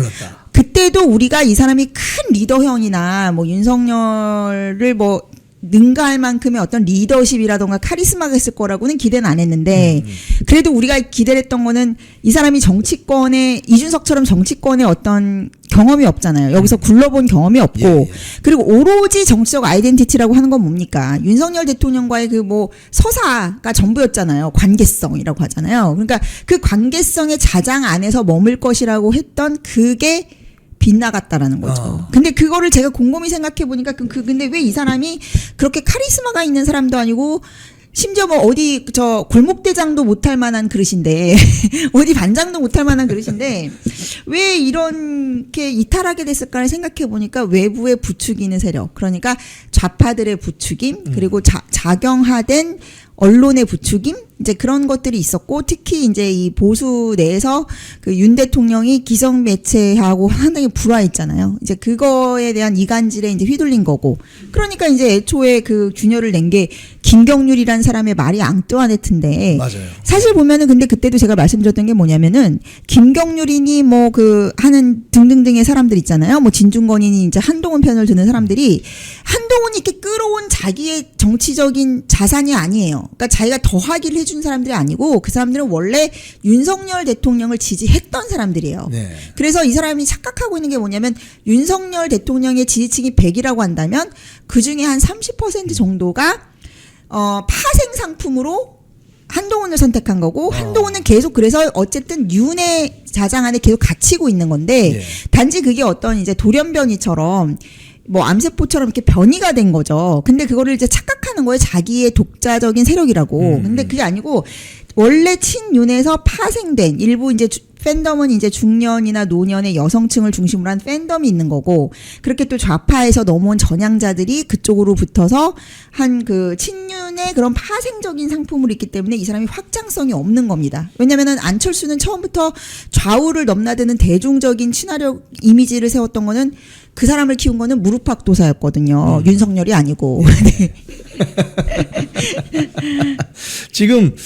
그때도 우리가 이 사람이 큰 리더형이나 뭐 윤석열을 뭐 능가할 만큼의 어떤 리더십이라던가 카리스마가 있을 거라고는 기대는 안 했는데 그래도 우리가 기대를 했던 거는 이 사람이 이준석처럼 정치권에 어떤 경험이 없잖아요. 여기서 굴러본 경험이 없고 예. 그리고 오로지 정치적 아이덴티티라고 하는 건 뭡니까? 윤석열 대통령과의 그 뭐 서사가 전부였잖아요. 관계성이라고 하잖아요. 그러니까 그 관계성의 자장 안에서 머물 것이라고 했던 그게 빗나갔다라는 거죠. 근데 그거를 제가 곰곰이 생각해 보니까 근데 왜 이 사람이 그렇게 카리스마가 있는 사람도 아니고 심지어 뭐 어디 저 골목대장도 못할 만한 그릇인데 어디 반장도 못할 만한 그릇인데 왜 이렇게 이탈하게 됐을까를 생각해 보니까 외부에 부추기는 세력 그러니까 좌파들의 부추김 그리고 작용화된 언론의 부추김 이제 그런 것들이 있었고 특히 이제 이 보수 내에서 그 윤 대통령이 기성 매체하고 상당히 불화했잖아요. 이제 그거에 대한 이간질에 이제 휘둘린 거고. 그러니까 이제 애초에 그 균열을 낸 게 김경률이라는 사람의 말이 앙뚜아네트인데. 맞아요. 사실 보면은 근데 그때도 제가 말씀드렸던 게 뭐냐면은 김경률이니 뭐 그 하는 등등등의 사람들 있잖아요. 뭐 진중권이니 이제 한동훈 편을 드는 사람들이 한동훈이 이렇게 끌어온 자기의 정치적인 자산이 아니에요. 그러니까 자기가 더하기를 해준 사람들이 아니고 그 사람들은 원래 윤석열 대통령을 지지했던 사람들이에요. 네. 그래서 이 사람이 착각하고 있는 게 뭐냐면 윤석열 대통령의 지지층이 100이라고 한다면 그중에 한 30% 정도가 파생 상품으로 한동훈을 선택한 거고 한동훈은 계속 그래서 어쨌든 윤의 자장 안에 계속 갇히고 있는 건데 예. 단지 그게 어떤 이제 돌연변이처럼 뭐 암세포처럼 이렇게 변이가 된 거죠. 근데 그거를 이제 착각하는 거예요. 자기의 독자적인 세력이라고. 근데 그게 아니고 원래 친윤에서 파생된 일부 이제 팬덤은 이제 중년이나 노년의 여성층을 중심으로 한 팬덤이 있는 거고 그렇게 또 좌파에서 넘어온 전향자들이 그쪽으로 붙어서 한 그 친윤의 그런 파생적인 상품을 있기 때문에 이 사람이 확장성이 없는 겁니다. 왜냐면은 안철수는 처음부터 좌우를 넘나드는 대중적인 친화력 이미지를 세웠던 거는 그 사람을 키운 거는 무릎팍 도사였거든요. 윤석열이 아니고. 네. 지금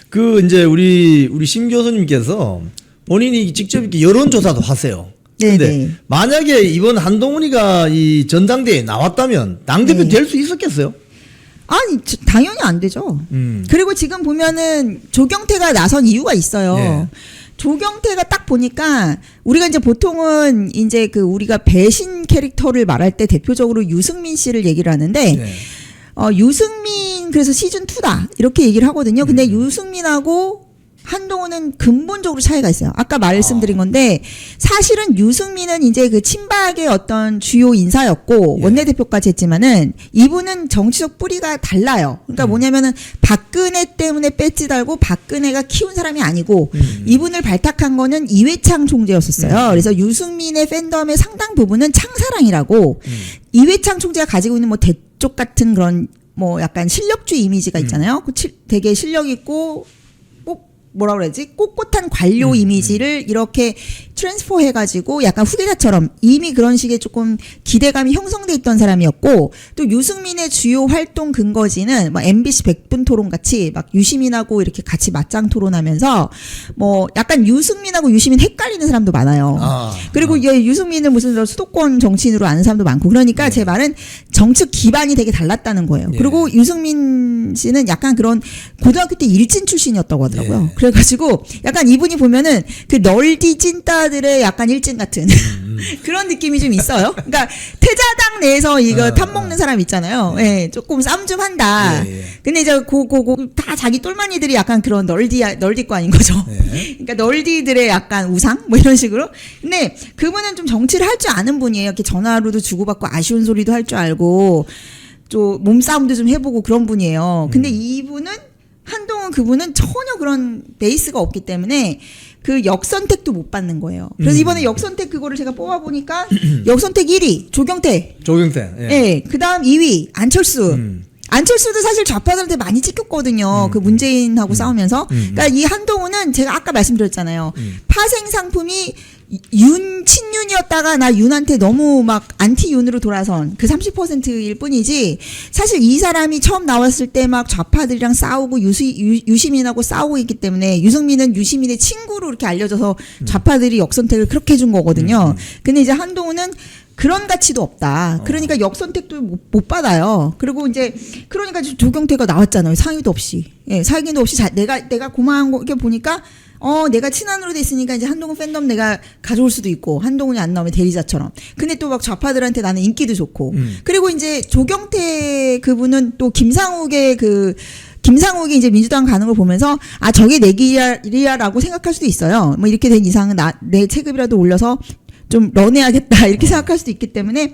그 이제 우리 심 교수님께서 본인이 직접 이렇게 여론조사도 하세요. 그런데 네네. 만약에 이번 한동훈이가 이 전당대회에 나왔다면 당대표 네. 될 수 있었겠어요? 아니 당연히 안 되죠. 그리고 지금 보면은 조경태가 나선 이유가 있어요. 예. 조경태가 딱 보니까 우리가 이제 보통은 이제 그 우리가 배신 캐릭터를 말할 때 대표적으로 유승민 씨를 얘기를 하는데 네. 유승민 그래서 시즌 2다 이렇게 얘기를 하거든요. 근데 유승민하고 한동훈은 근본적으로 차이가 있어요. 아까 말씀드린 건데 사실은 유승민은 이제 그 친박의 어떤 주요 인사였고 예. 원내대표까지 했지만은 이분은 정치적 뿌리가 달라요. 그러니까 뭐냐면은 박근혜 때문에 배지 달고 박근혜가 키운 사람이 아니고 이분을 발탁한 거는 이회창 총재였었어요. 그래서 유승민의 팬덤의 상당 부분은 창사랑이라고 이회창 총재가 가지고 있는 뭐 대쪽 같은 그런 뭐 약간 실력주의 이미지가 있잖아요. 되게 실력 있고 뭐라 그러지? 꼿꼿한 관료 이미지를 이렇게 트랜스포 해가지고 약간 후계자처럼 이미 그런 식의 조금 기대감이 형성돼 있던 사람이었고 또 유승민의 주요 활동 근거지는 뭐 MBC 100분 토론 같이 막 유시민하고 이렇게 같이 맞짱 토론하면서 뭐 약간 유승민하고 유시민 헷갈리는 사람도 많아요. 그리고 유승민은 무슨 수도권 정치인으로 아는 사람도 많고 그러니까 제 말은 정치 기반이 되게 달랐다는 거예요. 그리고 유승민 씨는 약간 그런 고등학교 때 일진 출신이었다고 하더라고요. 그래가지고 약간 이분이 보면은 그 널디 찐따들의 약간 일진 같은 그런 느낌이 좀 있어요. 그러니까 태자당 내에서 이거 탑먹는 사람 있잖아요. 예, 조금 쌈 좀 한다. 근데 이제 다 자기 똘마니들이 약간 그런 널디과인 거죠. 그러니까 널디들의 약간 우상 뭐 이런 식으로. 근데 그분은 좀 정치를 할 줄 아는 분이에요. 이렇게 전화로도 주고받고 아쉬운 소리도 할 줄 알고 좀 몸싸움도 좀 해보고 그런 분이에요. 근데 이분은 한동훈 그분은 전혀 그런 베이스가 없기 때문에 그 역선택도 못 받는 거예요. 그래서 이번에 역선택 그거를 제가 뽑아보니까 역선택 1위 조경태. 예. 그다음 2위 안철수. 안철수도 사실 좌파들한테 많이 찍혔거든요. 그 문재인하고 싸우면서. 그러니까 이 한동훈은 제가 아까 말씀드렸잖아요. 파생 상품이 친윤이었다가 나 윤한테 너무 막 안티 윤으로 돌아선 그 30%일 뿐이지 사실 이 사람이 처음 나왔을 때 막 좌파들이랑 싸우고 유시민하고 싸우고 있기 때문에 유승민은 유시민의 친구로 이렇게 알려져서 좌파들이 역선택을 그렇게 해준 거거든요. 근데 이제 한동훈은 그런 가치도 없다. 그러니까 역선택도 못 받아요. 그리고 이제 그러니까 조경태가 나왔잖아요. 상의도 없이. 예, 상의도 없이 내가 고마운 거 이렇게 보니까 내가 친한으로 됐으니까 이제 한동훈 팬덤 내가 가져올 수도 있고 한동훈이 안 나오면 대리자처럼. 근데 또 막 좌파들한테 나는 인기도 좋고. 그리고 이제 조경태 그분은 또 김상욱이 이제 민주당 가는 걸 보면서 저게 내 길이야라고 생각할 수도 있어요. 뭐 이렇게 된 이상은 내 체급이라도 올려서 좀 런해야겠다 이렇게 생각할 수도 있기 때문에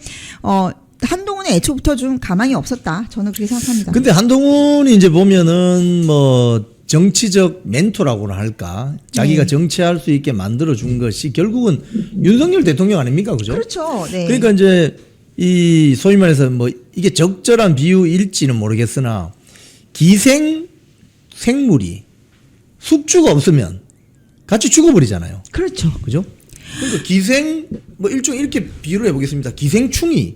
한동훈은 애초부터 좀 가망이 없었다. 저는 그렇게 생각합니다. 근데 한동훈이 이제 보면은 뭐 정치적 멘토라고나 할까 자기가 정치할 수 있게 만들어 준 것이 결국은 윤석열 대통령 아닙니까, 그죠? 그렇죠. 네. 그러니까 이제 이 소위 말해서 뭐 이게 적절한 비유일지는 모르겠으나 기생 생물이 숙주가 없으면 같이 죽어버리잖아요. 그렇죠. 그죠? 그러니까 기생 뭐 일종 이렇게 비유를 해보겠습니다. 기생충이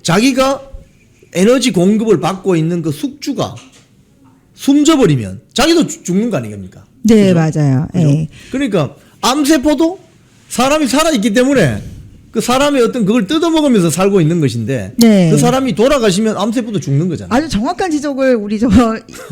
자기가 에너지 공급을 받고 있는 그 숙주가 숨져버리면 자기도 죽는 거 아니겠습니까? 네, 그죠? 맞아요. 그죠? 네. 그러니까 암세포도 사람이 살아있기 때문에 그 사람의 어떤 그걸 뜯어먹으면서 살고 있는 것인데 네. 그 사람이 돌아가시면 암세포도 죽는 거잖아요. 아주 정확한 지적을 우리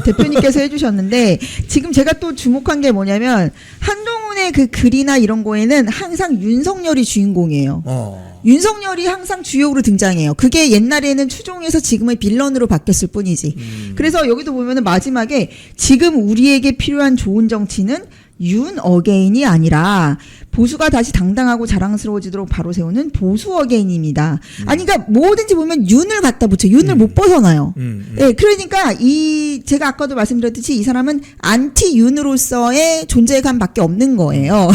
대표님께서 해주셨는데 지금 제가 또 주목한 게 뭐냐면 한동훈의 그 글이나 이런 거에는 항상 윤석열이 주인공이에요. 윤석열이 항상 주역으로 등장해요. 그게 옛날에는 추종해서 지금의 빌런으로 바뀌었을 뿐이지. 그래서 여기도 보면은 마지막에 지금 우리에게 필요한 좋은 정치는 윤 어게인이 아니라 보수가 다시 당당하고 자랑스러워지도록 바로 세우는 보수 어게인입니다. 아니, 그러니까 뭐든지 보면 윤을 갖다 붙여. 윤을 못 벗어나요. 네, 그러니까 제가 아까도 말씀드렸듯이 이 사람은 안티 윤으로서의 존재감밖에 없는 거예요.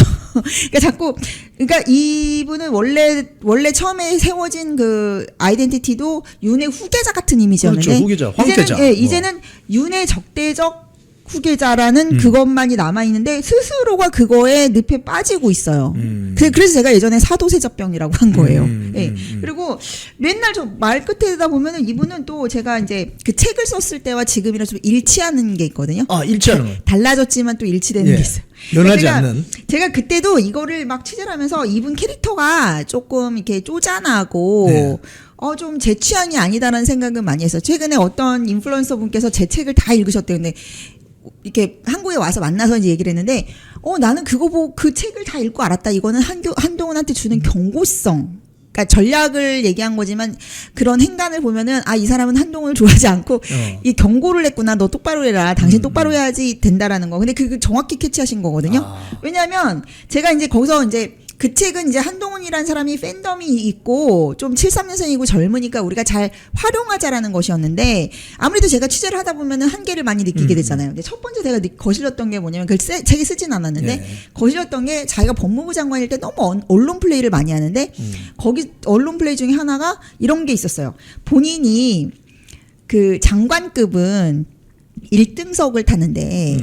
그러니까 이분은 원래 처음에 세워진 그 아이덴티티도 윤의 후계자 같은 이미지였는데. 그렇죠, 후계자, 황태자. 이제는 윤의 적대적 후계자라는 그것만이 남아있는데 스스로가 그거에 늪에 빠지고 있어요. 그래서 제가 예전에 사도세자병이라고 한 거예요. 예. 그리고 맨날 저 말 끝에다 보면은 이분은 또 제가 이제 그 책을 썼을 때와 지금이랑 좀 일치하는 게 있거든요. 일치하는 거. 달라졌지만 또 일치되는 게 있어요. 변하지 않는. 제가 그때도 이거를 막 취재를 하면서 이분 캐릭터가 조금 이렇게 쪼잔하고 좀 제 취향이 아니다라는 생각은 많이 했어요. 최근에 어떤 인플루언서 분께서 제 책을 다 읽으셨대요. 근데 이렇게 한국에 와서 만나서 이제 얘기를 했는데, 나는 그거 보고 그 책을 다 읽고 알았다. 이거는 한동훈한테 주는 경고성. 그러니까 전략을 얘기한 거지만 그런 행간을 보면은 이 사람은 한동훈을 좋아하지 않고 이 경고를 했구나. 너 똑바로 해라. 당신 똑바로 해야지 된다라는 거. 근데 그 정확히 캐치하신 거거든요. 왜냐하면 제가 이제 거기서 이제 그 책은 이제 한동훈이라는 사람이 팬덤이 있고 좀 73년생이고 젊으니까 우리가 잘 활용하자라는 것이었는데 아무래도 제가 취재를 하다 보면은 한계를 많이 느끼게 되잖아요. 근데 첫 번째 제가 거슬렸던 게 뭐냐면 그 책에 쓰진 않았는데 네. 거슬렸던 게 자기가 법무부 장관일 때 너무 언론 플레이를 많이 하는데 거기 언론 플레이 중에 하나가 이런 게 있었어요. 본인이 그 장관급은 1등석을 타는데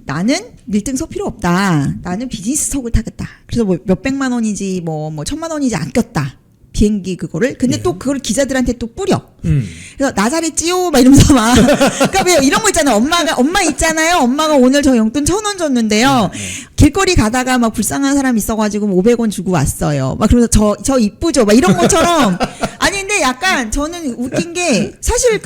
나는 1등석 필요 없다. 나는 비즈니스석을 타겠다. 그래서 뭐 몇백만 원이지 뭐 천만 원이지 아꼈다. 비행기 그거를. 근데 또 그걸 기자들한테 또 뿌려. 그래서 나 잘했지요? 막 이러면서 막. 그러니까 왜 이런 거 있잖아요. 엄마 있잖아요. 엄마가 오늘 저 용돈 1,000원 줬는데요. 길거리 가다가 막 불쌍한 사람 있어가지고 500원 주고 왔어요. 막 그러면서 저 이쁘죠? 막 이런 것처럼. 아니 근데 약간 저는 웃긴 게 사실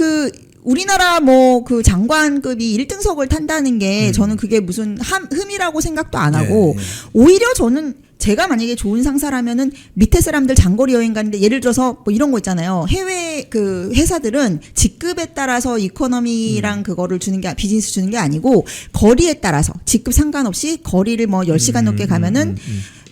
우리나라 뭐 그 장관급이 1등석을 탄다는 게 저는 그게 무슨 흠이라고 생각도 안 하고 오히려 저는 제가 만약에 좋은 상사라면은 밑에 사람들 장거리 여행 가는데 예를 들어서 뭐 이런 거 있잖아요. 해외 그 회사들은 직급에 따라서 이코노미랑 그거를 주는 게 비즈니스 주는 게 아니고 거리에 따라서 직급 상관없이 거리를 뭐 10시간 넘게 가면은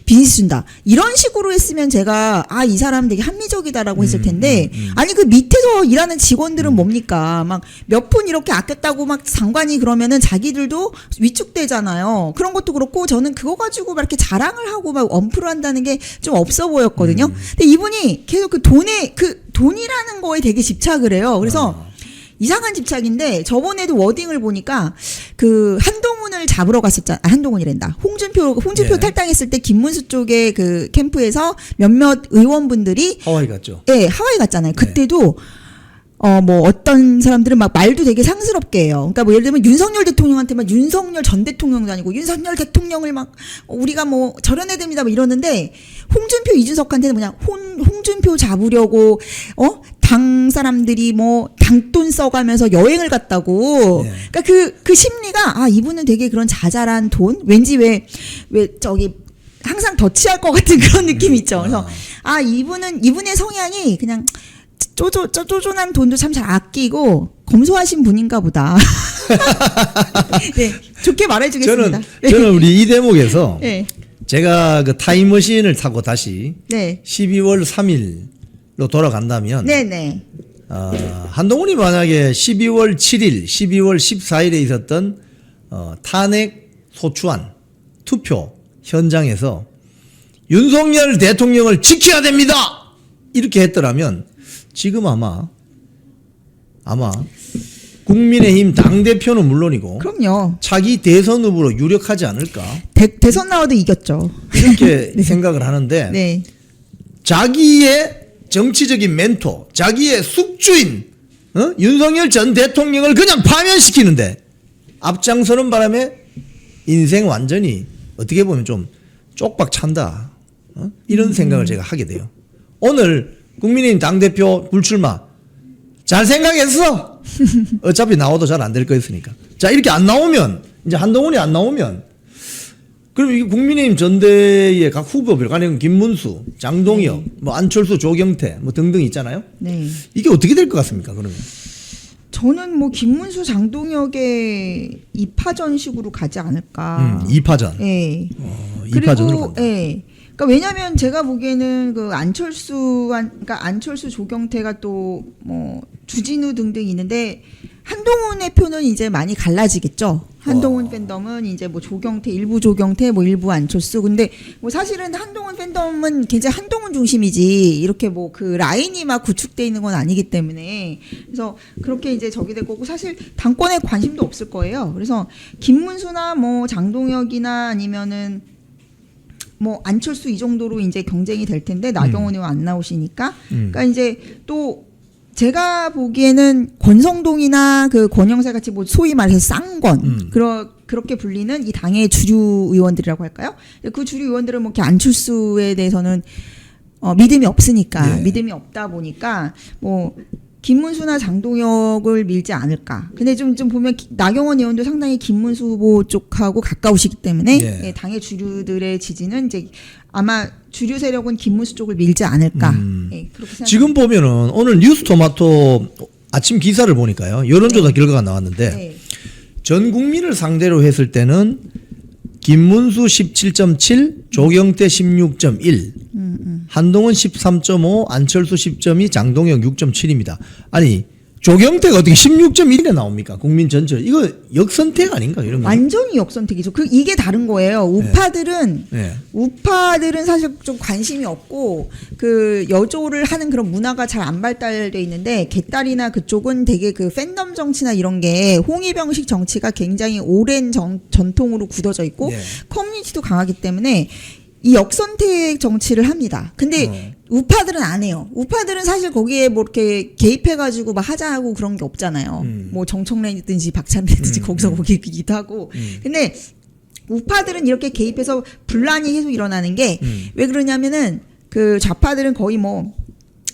비즈니스 준다. 이런 식으로 했으면 제가 이 사람 되게 합리적이다라고 했을 텐데 아니 그 밑에서 일하는 직원들은 뭡니까? 막 몇 푼 이렇게 아꼈다고 막 장관이 그러면은 자기들도 위축되잖아요. 그런 것도 그렇고 저는 그거 가지고 막 이렇게 자랑을 하고 막 엄프를 한다는 게 좀 없어 보였거든요. 근데 이분이 계속 그 돈이라는 거에 되게 집착을 해요. 그래서 이상한 집착인데 저번에도 워딩을 보니까 그 한동훈을 잡으러 갔었잖아. 한동훈이란다. 홍준표 네. 탈당했을 때 김문수 쪽에 그 캠프에서 몇몇 의원분들이 하와이 갔죠. 네, 하와이 갔잖아요. 그때도 뭐 어떤 사람들은 막 말도 되게 상스럽게 해요. 그러니까 뭐 예를 들면 윤석열 대통령한테 막 윤석열 전 대통령도 아니고 윤석열 대통령을 막 우리가 뭐 저런 애들입니다 뭐 이러는데 홍준표 이준석한테는 뭐냐 홍준표 잡으려고 당 사람들이 뭐 당돈 써가면서 여행을 갔다고. 네. 그러니까 그 심리가 이분은 되게 그런 자잘한 돈 왠지 왜 저기 항상 덧치할 것 같은 그런 느낌이 있죠. 그래서 이분의 성향이 그냥 쪼존한 돈도 참 잘 아끼고 검소하신 분인가 보다. 네, 좋게 말해주겠습니다. 저는 우리 이 대목에서 네. 제가 그 타임머신을 타고 다시 네. 12월 3일로 돌아간다면 네네. 한동훈이 만약에 12월 7일, 12월 14일에 있었던 탄핵 소추안 투표 현장에서 윤석열 대통령을 지켜야 됩니다. 이렇게 했더라면 지금 아마 국민의힘 당대표는 물론이고 그럼요. 차기 대선 후보로 유력하지 않을까 대선 나와도 이겼죠. 이렇게 생각을 하는데 네. 자기의 정치적인 멘토, 자기의 숙주인 윤석열 전 대통령을 그냥 파면시키는데 앞장서는 바람에 인생 완전히 어떻게 보면 좀 쪽박 찬다. 이런 생각을 제가 하게 돼요. 오늘 국민의힘 당대표 불출마 잘 생각했어. 어차피 나와도 잘 안 될 거였으니까. 자, 이렇게 안 나오면 이제 한동훈이 안 나오면 그럼 이게 국민의힘 전대의 각 후보별 가령 김문수, 장동혁, 뭐 안철수, 조경태 뭐 등등 있잖아요. 네. 이게 어떻게 될 것 같습니까? 그러면 저는 뭐 김문수, 장동혁의 2파전식으로 가지 않을까. 2파전. 네. 2파전으로 간다. 네. 그러니까 왜냐하면 제가 보기에는 그 안철수, 조경태가 또 뭐 주진우 등등 있는데 한동훈의 표는 이제 많이 갈라지겠죠. 한동훈 팬덤은 이제 뭐 조경태, 일부 조경태, 뭐 일부 안철수. 근데 뭐 사실은 한동훈 팬덤은 굉장히 한동훈 중심이지 이렇게 뭐 그 라인이 막 구축돼 있는 건 아니기 때문에 그래서 그렇게 이제 저기 될 거고 사실 당권에 관심도 없을 거예요. 그래서 김문수나 뭐 장동혁이나 아니면은 뭐 안철수 이 정도로 이제 경쟁이 될 텐데 나경원 의원 안 나오시니까 그러니까 이제 또 제가 보기에는 권성동이나 그 권영세 같이 뭐 소위 말해서 쌍권 그렇게 불리는 이 당의 주류 의원들이라고 할까요? 그 주류 의원들은 뭐 이렇게 안철수에 대해서는 믿음이 없으니까 네. 믿음이 없다 보니까 뭐 김문수나 장동혁을 밀지 않을까. 근데 좀 보면 나경원 의원도 상당히 김문수 후보 쪽하고 가까우시기 때문에 예. 예, 당의 주류들의 지지는 이제 아마 주류 세력은 김문수 쪽을 밀지 않을까. 예, 그렇게 생각합니다. 지금 보면은 오늘 뉴스토마토 아침 기사를 보니까요. 여론조사 결과가 나왔는데 네. 전 국민을 상대로 했을 때는 김문수 17.7, 조경태 16.1, 한동훈 13.5, 안철수 10.2, 장동혁 6.7입니다. 아니 조경태가 어떻게 16.1에 나옵니까? 국민 전체 이거 역선택 아닌가 이런 거? 완전히 역선택이죠. 이게 다른 거예요. 우파들은 네. 우파들은 사실 좀 관심이 없고 그 여조를 하는 그런 문화가 잘 안 발달돼 있는데 개딸이나 그쪽은 되게 그 팬덤 정치나 이런 게 홍위병식 정치가 굉장히 오랜 전통으로 굳어져 있고 네. 커뮤니티도 강하기 때문에 이 역선택 정치를 합니다. 근데 우파들은 안 해요. 우파들은 사실 거기에 뭐 이렇게 개입해가지고 막 하자고 그런 게 없잖아요. 뭐 정청래든지 박찬래든지 거기서 거기기도 하고. 근데 우파들은 이렇게 개입해서 분란이 계속 일어나는 게 왜 그러냐면은 그 좌파들은 거의 뭐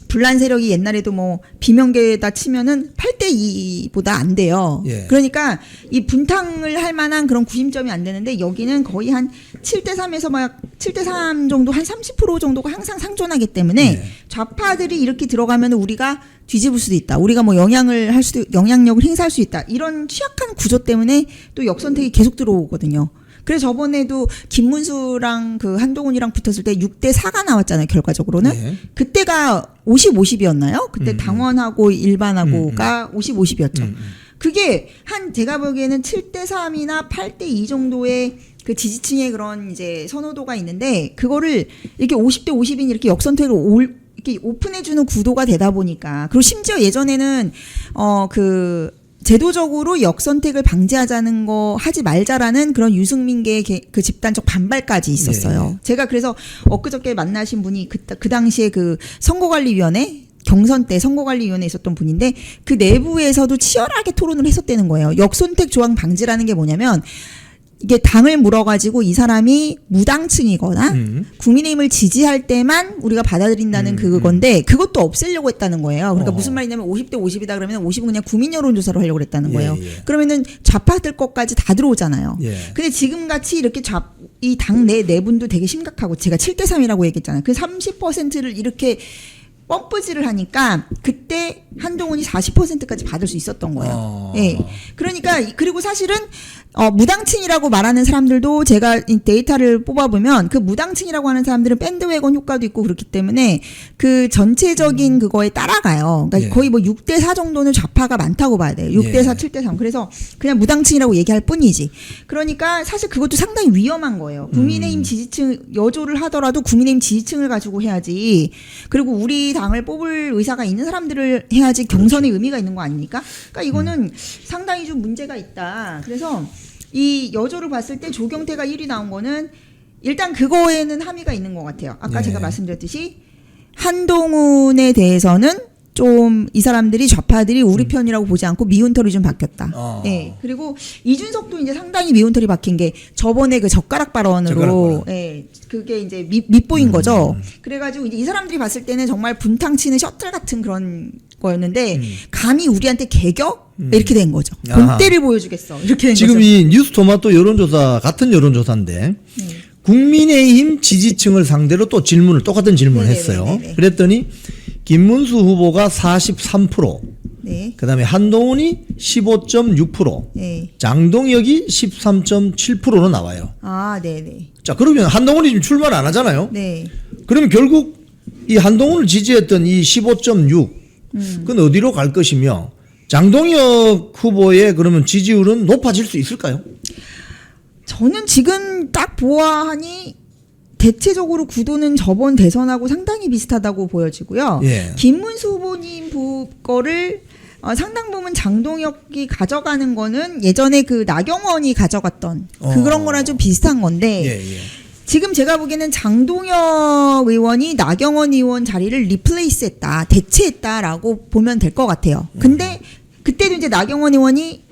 분란 세력이 옛날에도 뭐 비명계에다 치면은 8대2보다 안 돼요. 예. 그러니까 이 분탕을 할 만한 그런 구심점이 안 되는데 여기는 거의 한 7대3에서 막 7대3 정도 한 30% 정도가 항상 상존하기 때문에 예. 좌파들이 이렇게 들어가면 우리가 뒤집을 수도 있다. 우리가 뭐 영향력을 행사할 수 있다. 이런 취약한 구조 때문에 또 역선택이 계속 들어오거든요. 그래서 저번에도 김문수랑 그 한동훈이랑 붙었을 때 6대4가 나왔잖아요, 결과적으로는. 네. 그때가 50-50이었나요? 그때 당원하고 일반하고가 50-50이었죠. 그게 한 제가 보기에는 7대3이나 8대2 정도의 그 지지층의 그런 이제 선호도가 있는데 그거를 이렇게 50대50인 이렇게 역선택을 이렇게 오픈해주는 구도가 되다 보니까 그리고 심지어 예전에는 그 제도적으로 역선택을 방지하자는 거 하지 말자라는 그런 유승민계의 그 집단적 반발까지 있었어요. 네. 제가 그래서 엊그저께 만나신 분이 그 당시에 그 선거관리위원회 경선 때 선거관리위원회에 있었던 분인데 그 내부에서도 치열하게 토론을 했었다는 거예요. 역선택 조항 방지라는 게 뭐냐면 이게 당을 물어가지고 이 사람이 무당층이거나 국민의힘을 지지할 때만 우리가 받아들인다는 그건데 그것도 없애려고 했다는 거예요. 그러니까 무슨 말이냐면 50대 50이다 그러면 50은 그냥 국민 여론조사로 하려고 했다는 거예요. 예. 그러면은 좌파들 것까지 다 들어오잖아요. 예. 근데 지금 같이 이렇게 이 당 내 내분도 되게 심각하고 제가 7대3이라고 얘기했잖아요. 그 30%를 이렇게 펌프질을 하니까 그때 한동훈이 40%까지 받을 수 있었던 거예요. 예. 그러니까 그리고 사실은 무당층이라고 말하는 사람들도 제가 이 데이터를 뽑아보면 그 무당층이라고 하는 사람들은 밴드웨건 효과도 있고 그렇기 때문에 그 전체적인 그거에 따라가요. 그러니까 예. 거의 뭐 6대4 정도는 좌파가 많다고 봐야 돼요. 6대4, 예. 7대3. 그래서 그냥 무당층이라고 얘기할 뿐이지. 그러니까 사실 그것도 상당히 위험한 거예요. 국민의힘 지지층 여조를 하더라도 국민의힘 지지층을 가지고 해야지. 그리고 우리 당을 뽑을 의사가 있는 사람들을 해야지 경선의 의미가 있는 거 아닙니까? 그러니까 이거는 상당히 좀 문제가 있다. 그래서 이 여조를 봤을 때 조경태가 1위 나온 거는 일단 그거에는 함의가 있는 것 같아요. 아까 네. 제가 말씀드렸듯이 한동훈에 대해서는 좀 이 사람들이 좌파들이 우리 편이라고 보지 않고 미운 털이 좀 바뀌었다. 예. 그리고 이준석도 이제 상당히 미운 털이 박힌 게 저번에 그 젓가락 발언으로 예. 그게 이제 밑보인 거죠. 그래가지고 이제 이 사람들이 봤을 때는 정말 분탕 치는 셔틀 같은 그런 거였는데 감히 우리한테 개겨? 이렇게 된 거죠. 아하. 본때를 보여주겠어. 이렇게 된 지금 거죠. 이 뉴스토마토 여론조사 같은 여론조사인데 국민의힘 지지층을 상대로 또 똑같은 질문을 네네네네. 했어요. 그랬더니 김문수 후보가 43%, 네. 그다음에 한동훈이 15.6%, 네. 장동혁이 13.7%로 나와요. 아, 네네. 자, 그러면 한동훈이 지금 출마를 안 하잖아요. 네. 그러면 결국 이 한동훈을 지지했던 이 15.6, 그건 어디로 갈 것이며 장동혁 후보의 그러면 지지율은 높아질 수 있을까요? 저는 지금 딱 보아하니 대체적으로 구도는 저번 대선하고 상당히 비슷하다고 보여지고요. 예. 김문수 후보님 거를 상당 부분 장동혁이 가져가는 거는 예전에 그 나경원이 가져갔던 그런 거랑 좀 비슷한 건데 예. 지금 제가 보기에는 장동혁 의원이 나경원 의원 자리를 리플레이스했다, 대체했다라고 보면 될 것 같아요. 근데 그때도 이제 나경원 의원이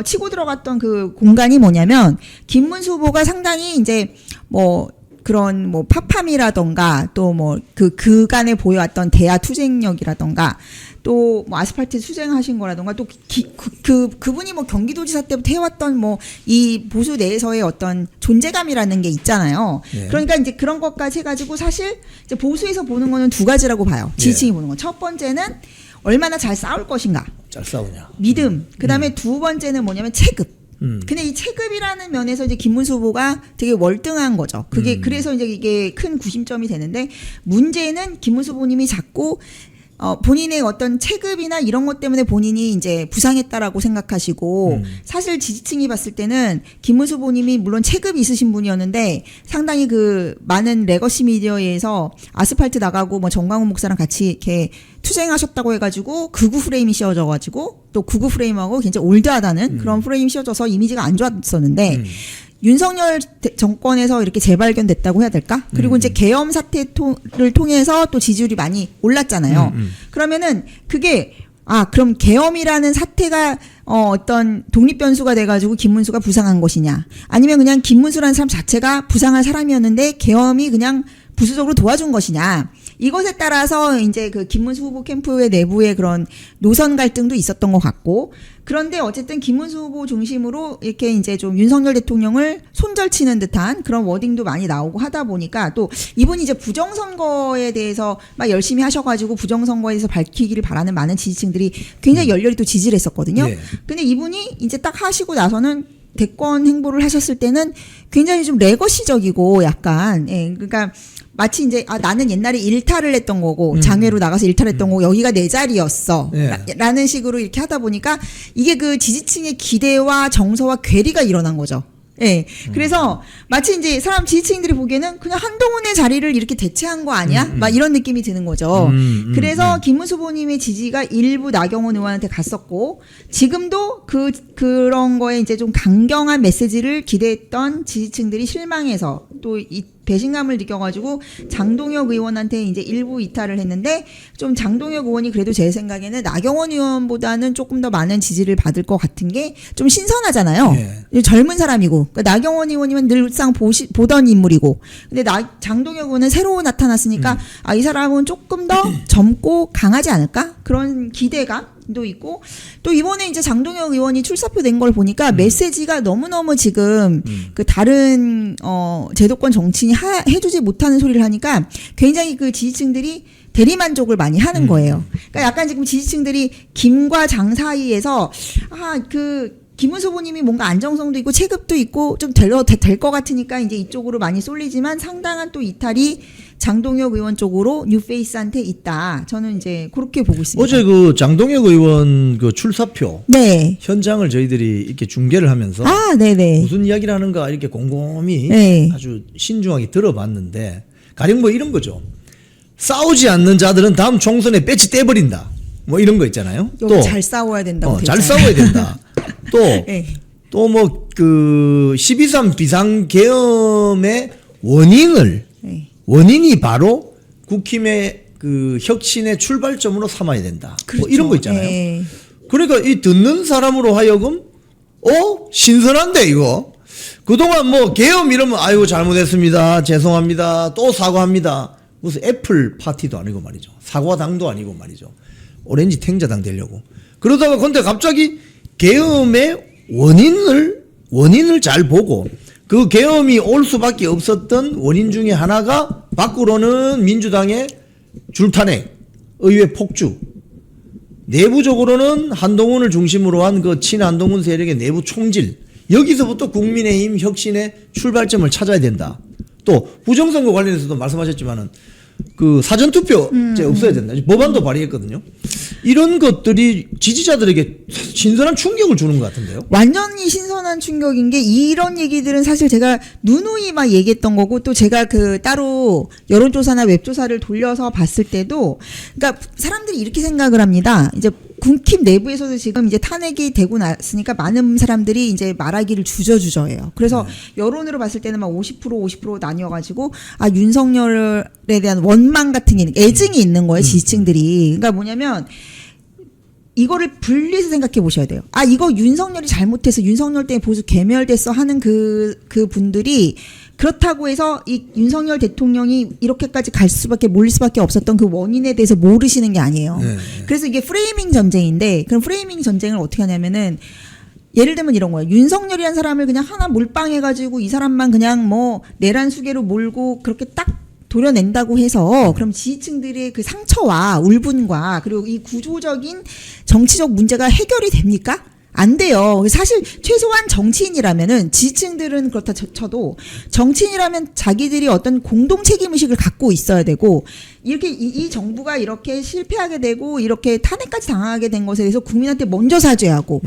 치고 들어갔던 그 공간이 뭐냐면 김문수 후보가 상당히 이제 뭐 그런 뭐 파팜이라던가 또 뭐 그간에 보여왔던 대화 투쟁력이라던가 또 뭐 아스팔트 수정하신 거라던가 또 그분이 뭐 경기도지사 때부터 해왔던 뭐 이 보수 내에서의 어떤 존재감이라는 게 있잖아요. 예. 그러니까 이제 그런 것까지 해가지고 사실 이제 보수에서 보는 거는 두 가지라고 봐요. 지지층이 보는 거. 첫 번째는 얼마나 잘 싸울 것인가. 잘 싸우냐. 믿음. 그다음에 두 번째는 뭐냐면 체급. 음. 근데 이 체급이라는 면에서 이제 김문수 후보가 되게 월등한 거죠. 그게 그래서 이제 이게 큰 구심점이 되는데 문제는 김문수 후보님이 자꾸 본인의 어떤 체급이나 이런 것 때문에 본인이 이제 부상했다라고 생각하시고 사실 지지층이 봤을 때는 김문수 후보님이 물론 체급이 있으신 분이었는데 상당히 그 많은 레거시 미디어에서 아스팔트 나가고 뭐 정광훈 목사랑 같이 이렇게 투쟁하셨다고 해가지고 극우 프레임이 씌워져가지고 또 극우 프레임하고 굉장히 올드하다는 그런 프레임이 씌워져서 이미지가 안 좋았었는데 윤석열 정권에서 이렇게 재발견됐다고 해야 될까? 그리고 이제 계엄 사태를 통해서 또 지지율이 많이 올랐잖아요. 그러면은 그게 그럼 계엄이라는 사태가 어떤 독립 변수가 돼가지고 김문수가 부상한 것이냐? 아니면 그냥 김문수라는 사람 자체가 부상한 사람이었는데 계엄이 그냥 부수적으로 도와준 것이냐? 이것에 따라서 이제 그 김문수 후보 캠프의 내부의 그런 노선 갈등도 있었던 것 같고, 그런데 어쨌든 김문수 후보 중심으로 이렇게 이제 좀 윤석열 대통령을 손절치는 듯한 그런 워딩도 많이 나오고 하다 보니까 또 이분이 이제 부정선거에 대해서 막 열심히 하셔가지고 부정선거에 대해서 밝히기를 바라는 많은 지지층들이 굉장히 열렬히 또 지지를 했었거든요. 네. 근데 이분이 이제 딱 하시고 나서는 대권 행보를 하셨을 때는 굉장히 좀 레거시적이고 약간, 그러니까 마치 이제 나는 옛날에 일탈을 했던 거고 장외로 나가서 일탈했던 거고 여기가 내 자리였어 라는 식으로 이렇게 하다 보니까 이게 그 지지층의 기대와 정서와 괴리가 일어난 거죠. 예. 그래서 마치 이제 사람 지지층들이 보기에는 그냥 한동훈의 자리를 이렇게 대체한 거 아니야? 막 이런 느낌이 드는 거죠. 그래서 김문수 후보님의 지지가 일부 나경원 의원한테 갔었고 지금도 그런 거에 이제 좀 강경한 메시지를 기대했던 지지층들이 실망해서 또 이 배신감을 느껴가지고 장동혁 의원한테 이제 일부 이탈을 했는데 좀 장동혁 의원이 그래도 제 생각에는 나경원 의원보다는 조금 더 많은 지지를 받을 것 같은 게 좀 신선하잖아요. 예. 젊은 사람이고 그러니까 나경원 의원이면 늘상 보던 인물이고 근데 장동혁 의원은 새로 나타났으니까 이 사람은 조금 더 젊고 강하지 않을까 그런 기대감도 있고 또 이번에 이제 장동혁 의원이 출사표 낸 걸 보니까 메시지가 너무너무 지금 그 다른 제도권 정치인이 해주지 못하는 소리를 하니까 굉장히 그 지지층들이 대리만족을 많이 하는 거예요. 그러니까 약간 지금 지지층들이 김과 장 사이에서 김문수 후보님이 뭔가 안정성도 있고 체급도 있고 좀 될 것 같으니까 이제 이쪽으로 많이 쏠리지만 상당한 또 이탈이 장동혁 의원 쪽으로 뉴페이스한테 있다. 저는 이제 그렇게 보고 있습니다. 어제 그 장동혁 의원 그 출사표 네. 현장을 저희들이 이렇게 중계를 하면서 네네. 무슨 이야기를 하는가 이렇게 곰곰이 네. 아주 신중하게 들어봤는데 가령 뭐 이런 거죠. 싸우지 않는 자들은 다음 총선에 배치 떼버린다. 뭐 이런 거 있잖아요. 또 잘 싸워야 된다고. 잘 싸워야 된다. 네. 또 뭐 그 12.3 비상계엄의 원인이 바로 국힘의 그 혁신의 출발점으로 삼아야 된다. 그렇죠. 뭐 이런 거 있잖아요. 네. 그러니까 이 듣는 사람으로 하여금 신선한데 이거. 그동안 뭐 계엄 이러면 아이고 잘못했습니다. 죄송합니다. 또 사과합니다. 무슨 애플 파티도 아니고 말이죠. 사과당도 아니고 말이죠. 오렌지 탱자당 되려고. 그러다가 근데 갑자기 계엄의 원인을 잘 보고 그 계엄이 올 수밖에 없었던 원인 중에 하나가 밖으로는 민주당의 줄탄핵, 의회 폭주, 내부적으로는 한동훈을 중심으로 한 그 친한동훈 세력의 내부 총질, 여기서부터 국민의힘 혁신의 출발점을 찾아야 된다. 또 부정선거 관련해서도 말씀하셨지만은 그 사전투표 이제 없어야 된다. 법안도 발의했거든요. 이런 것들이 지지자들에게 신선한 충격을 주는 것 같은데요. 완전히 신선한 충격인 게 이런 얘기들은 사실 제가 누누이 막 얘기했던 거고 또 제가 그 따로 여론조사나 웹조사를 돌려서 봤을 때도 그러니까 사람들이 이렇게 생각을 합니다. 이제 국힘 내부에서도 지금 이제 탄핵이 되고 났으니까 많은 사람들이 이제 말하기를 주저주저해요. 그래서 여론으로 봤을 때는 막 50% 나뉘어가지고 윤석열에 대한 원망 같은 게 애증이 있는 거예요. 지지층들이. 그러니까 뭐냐면 이거를 분리해서 생각해 보셔야 돼요. 이거 윤석열이 잘못해서 윤석열 때문에 보수 괴멸됐어 하는 그 분들이 그렇다고 해서 이 윤석열 대통령이 이렇게까지 갈 수밖에 몰릴 수밖에 없었던 그 원인에 대해서 모르시는 게 아니에요. 네. 그래서 이게 프레이밍 전쟁인데 그럼 프레이밍 전쟁을 어떻게 하냐면은 예를 들면 이런 거예요. 윤석열이라는 사람을 그냥 하나 몰빵해가지고 이 사람만 그냥 뭐 내란 수계로 몰고 그렇게 딱 도려낸다고 해서 그럼 지지층들의 그 상처와 울분과 그리고 이 구조적인 정치적 문제가 해결이 됩니까? 안 돼요. 사실 최소한 정치인이라면은 지지층들은 그렇다 쳐도 정치인이라면 자기들이 어떤 공동 책임 의식을 갖고 있어야 되고 이렇게 이 정부가 이렇게 실패하게 되고 이렇게 탄핵까지 당하게 된 것에 대해서 국민한테 먼저 사죄하고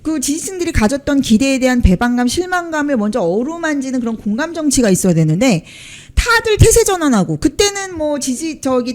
그 지지층들이 가졌던 기대에 대한 배반감, 실망감을 먼저 어루만지는 그런 공감 정치가 있어야 되는데 다들 태세 전환하고 그때는 뭐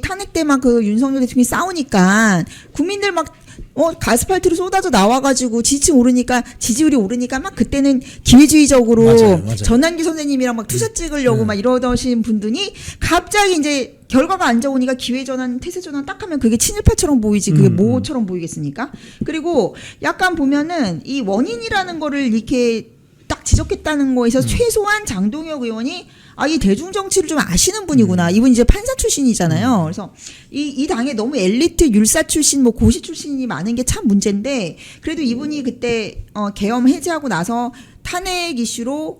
탄핵 때 막 그 윤석열 대통령이 싸우니까 국민들 막 아스팔트로 쏟아져 나와가지고 지지층 오르니까 지지율이 오르니까 막 그때는 기회주의적으로 맞아요. 전환기 선생님이랑 막 투샷 찍으려고 막 이러던 분들이 갑자기 이제 결과가 안 좋으니까 기회전환, 태세전환 딱 하면 그게 친일파처럼 보이지 그게 뭐처럼 보이겠습니까? 그리고 약간 보면은 이 원인이라는 거를 이렇게 딱 지적했다는 거에서 최소한 장동혁 의원이 이 대중 정치를 좀 아시는 분이구나. 이분 이제 판사 출신이잖아요. 그래서 이 당에 너무 엘리트 율사 출신, 뭐 고시 출신이 많은 게 참 문제인데 그래도 이분이 그때 계엄 해제하고 나서 탄핵 이슈로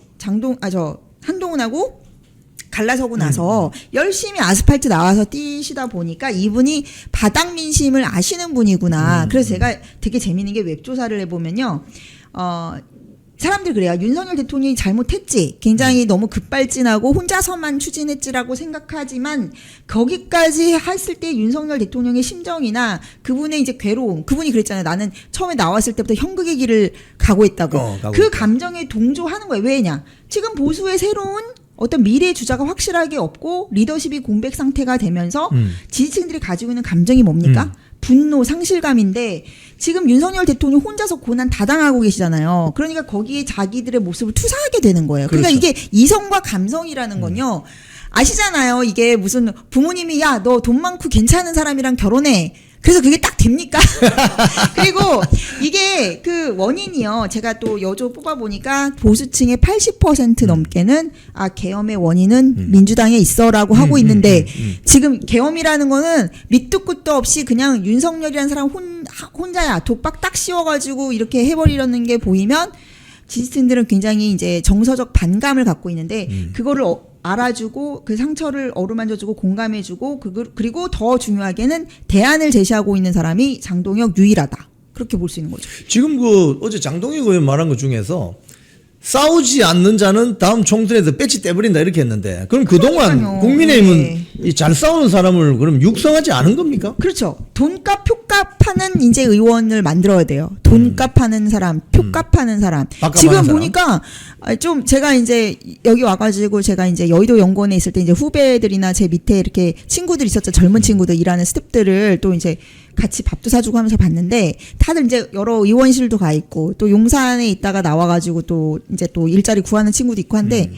한동훈하고 갈라서고 나서 열심히 아스팔트 나와서 뛰시다 보니까 이분이 바닥 민심을 아시는 분이구나. 그래서 제가 되게 재미있는 게 웹조사를 해보면요. 사람들이 그래요. 윤석열 대통령이 잘못했지. 굉장히 너무 급발진하고 혼자서만 추진했지라고 생각하지만 거기까지 했을 때 윤석열 대통령의 심정이나 그분의 이제 괴로움. 그분이 그랬잖아요. 나는 처음에 나왔을 때부터 형극의 길을 가고 있다고. 그 감정에 동조하는 거예요. 왜냐? 지금 보수의 새로운 어떤 미래의 주자가 확실하게 없고 리더십이 공백 상태가 되면서 지지층들이 가지고 있는 감정이 뭡니까? 분노, 상실감인데 지금 윤석열 대통령 혼자서 고난 다 당하고 계시잖아요. 그러니까 거기에 자기들의 모습을 투사하게 되는 거예요. 그러니까 그렇죠. 이게 이성과 감성이라는 건요. 아시잖아요. 이게 무슨 부모님이 야, 너 돈 많고 괜찮은 사람이랑 결혼해. 그래서 그게 딱 됩니까? 그리고 이게 그 원인이요. 제가 또 여조 뽑아보니까 보수층의 80% 넘게는 계엄의 원인은 민주당에 있어라고 하고 있는데 지금 계엄이라는 거는 밑도 끝도 없이 그냥 윤석열이라는 사람 혼자야 독박 딱 씌워가지고 이렇게 해버리려는 게 보이면 지지층들은 굉장히 이제 정서적 반감을 갖고 있는데 그거를 알아주고 그 상처를 어루만져주고 공감해주고 그리고 더 중요하게는 대안을 제시하고 있는 사람이 장동혁 유일하다. 그렇게 볼 수 있는 거죠. 지금 어제 장동혁 의원 말한 것 중에서 싸우지 않는 자는 다음 총선에서 배치 떼버린다 이렇게 했는데 그럼 그동안 그러니까요. 국민의힘은 이 잘 싸우는 사람을 그럼 육성하지 않은 겁니까? 그렇죠. 돈값 표값 하는 이제 의원을 만들어야 돼요. 돈값 하는 사람, 표값 하는 사람. 지금 사람. 보니까 좀 제가 이제 여기 와가지고 제가 이제 여의도 연구원에 있을 때 이제 후배들이나 제 밑에 이렇게 친구들 있었죠. 젊은 친구들 일하는 스태프들을 또 이제 같이 밥도 사주고 하면서 봤는데 다들 이제 여러 의원실도 가 있고 또 용산에 있다가 나와가지고 또 이제 또 일자리 구하는 친구도 있고 한데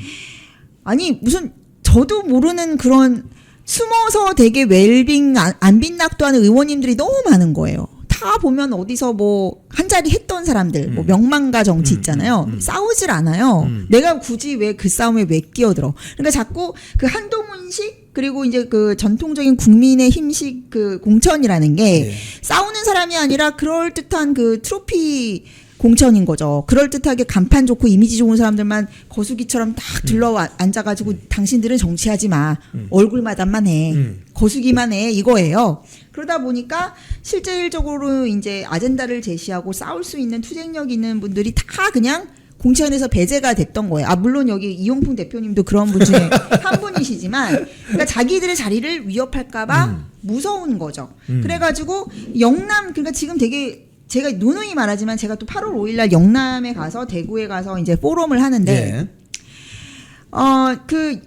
아니 무슨 저도 모르는 그런 숨어서 되게 웰빙 안 빈낙도하는 의원님들이 너무 많은 거예요. 다 보면 어디서 뭐 한 자리 했던 사람들, 뭐 명망가 정치 있잖아요. 싸우질 않아요. 내가 굳이 왜 그 싸움에 왜 끼어들어? 그러니까 자꾸 그 한동훈식 그리고 이제 그 전통적인 국민의 힘식 그 공천이라는 게 싸우는 사람이 아니라 그럴 듯한 그 트로피 공천인 거죠. 그럴듯하게 간판 좋고 이미지 좋은 사람들만 거수기처럼 딱 들러 앉아가지고 당신들은 정치하지 마. 얼굴마담만 해. 거수기만 해. 이거예요. 그러다 보니까 실질적으로 이제 아젠다를 제시하고 싸울 수 있는 투쟁력 있는 분들이 다 그냥 공천에서 배제가 됐던 거예요. 물론 여기 이용풍 대표님도 그런 분 중에 한 분이시지만, 그러니까 자기들의 자리를 위협할까봐 무서운 거죠. 그래가지고 그러니까 지금 되게 제가 누누이 말하지만 제가 또 8월 5일날 영남에 가서 대구에 가서 이제 포럼을 하는데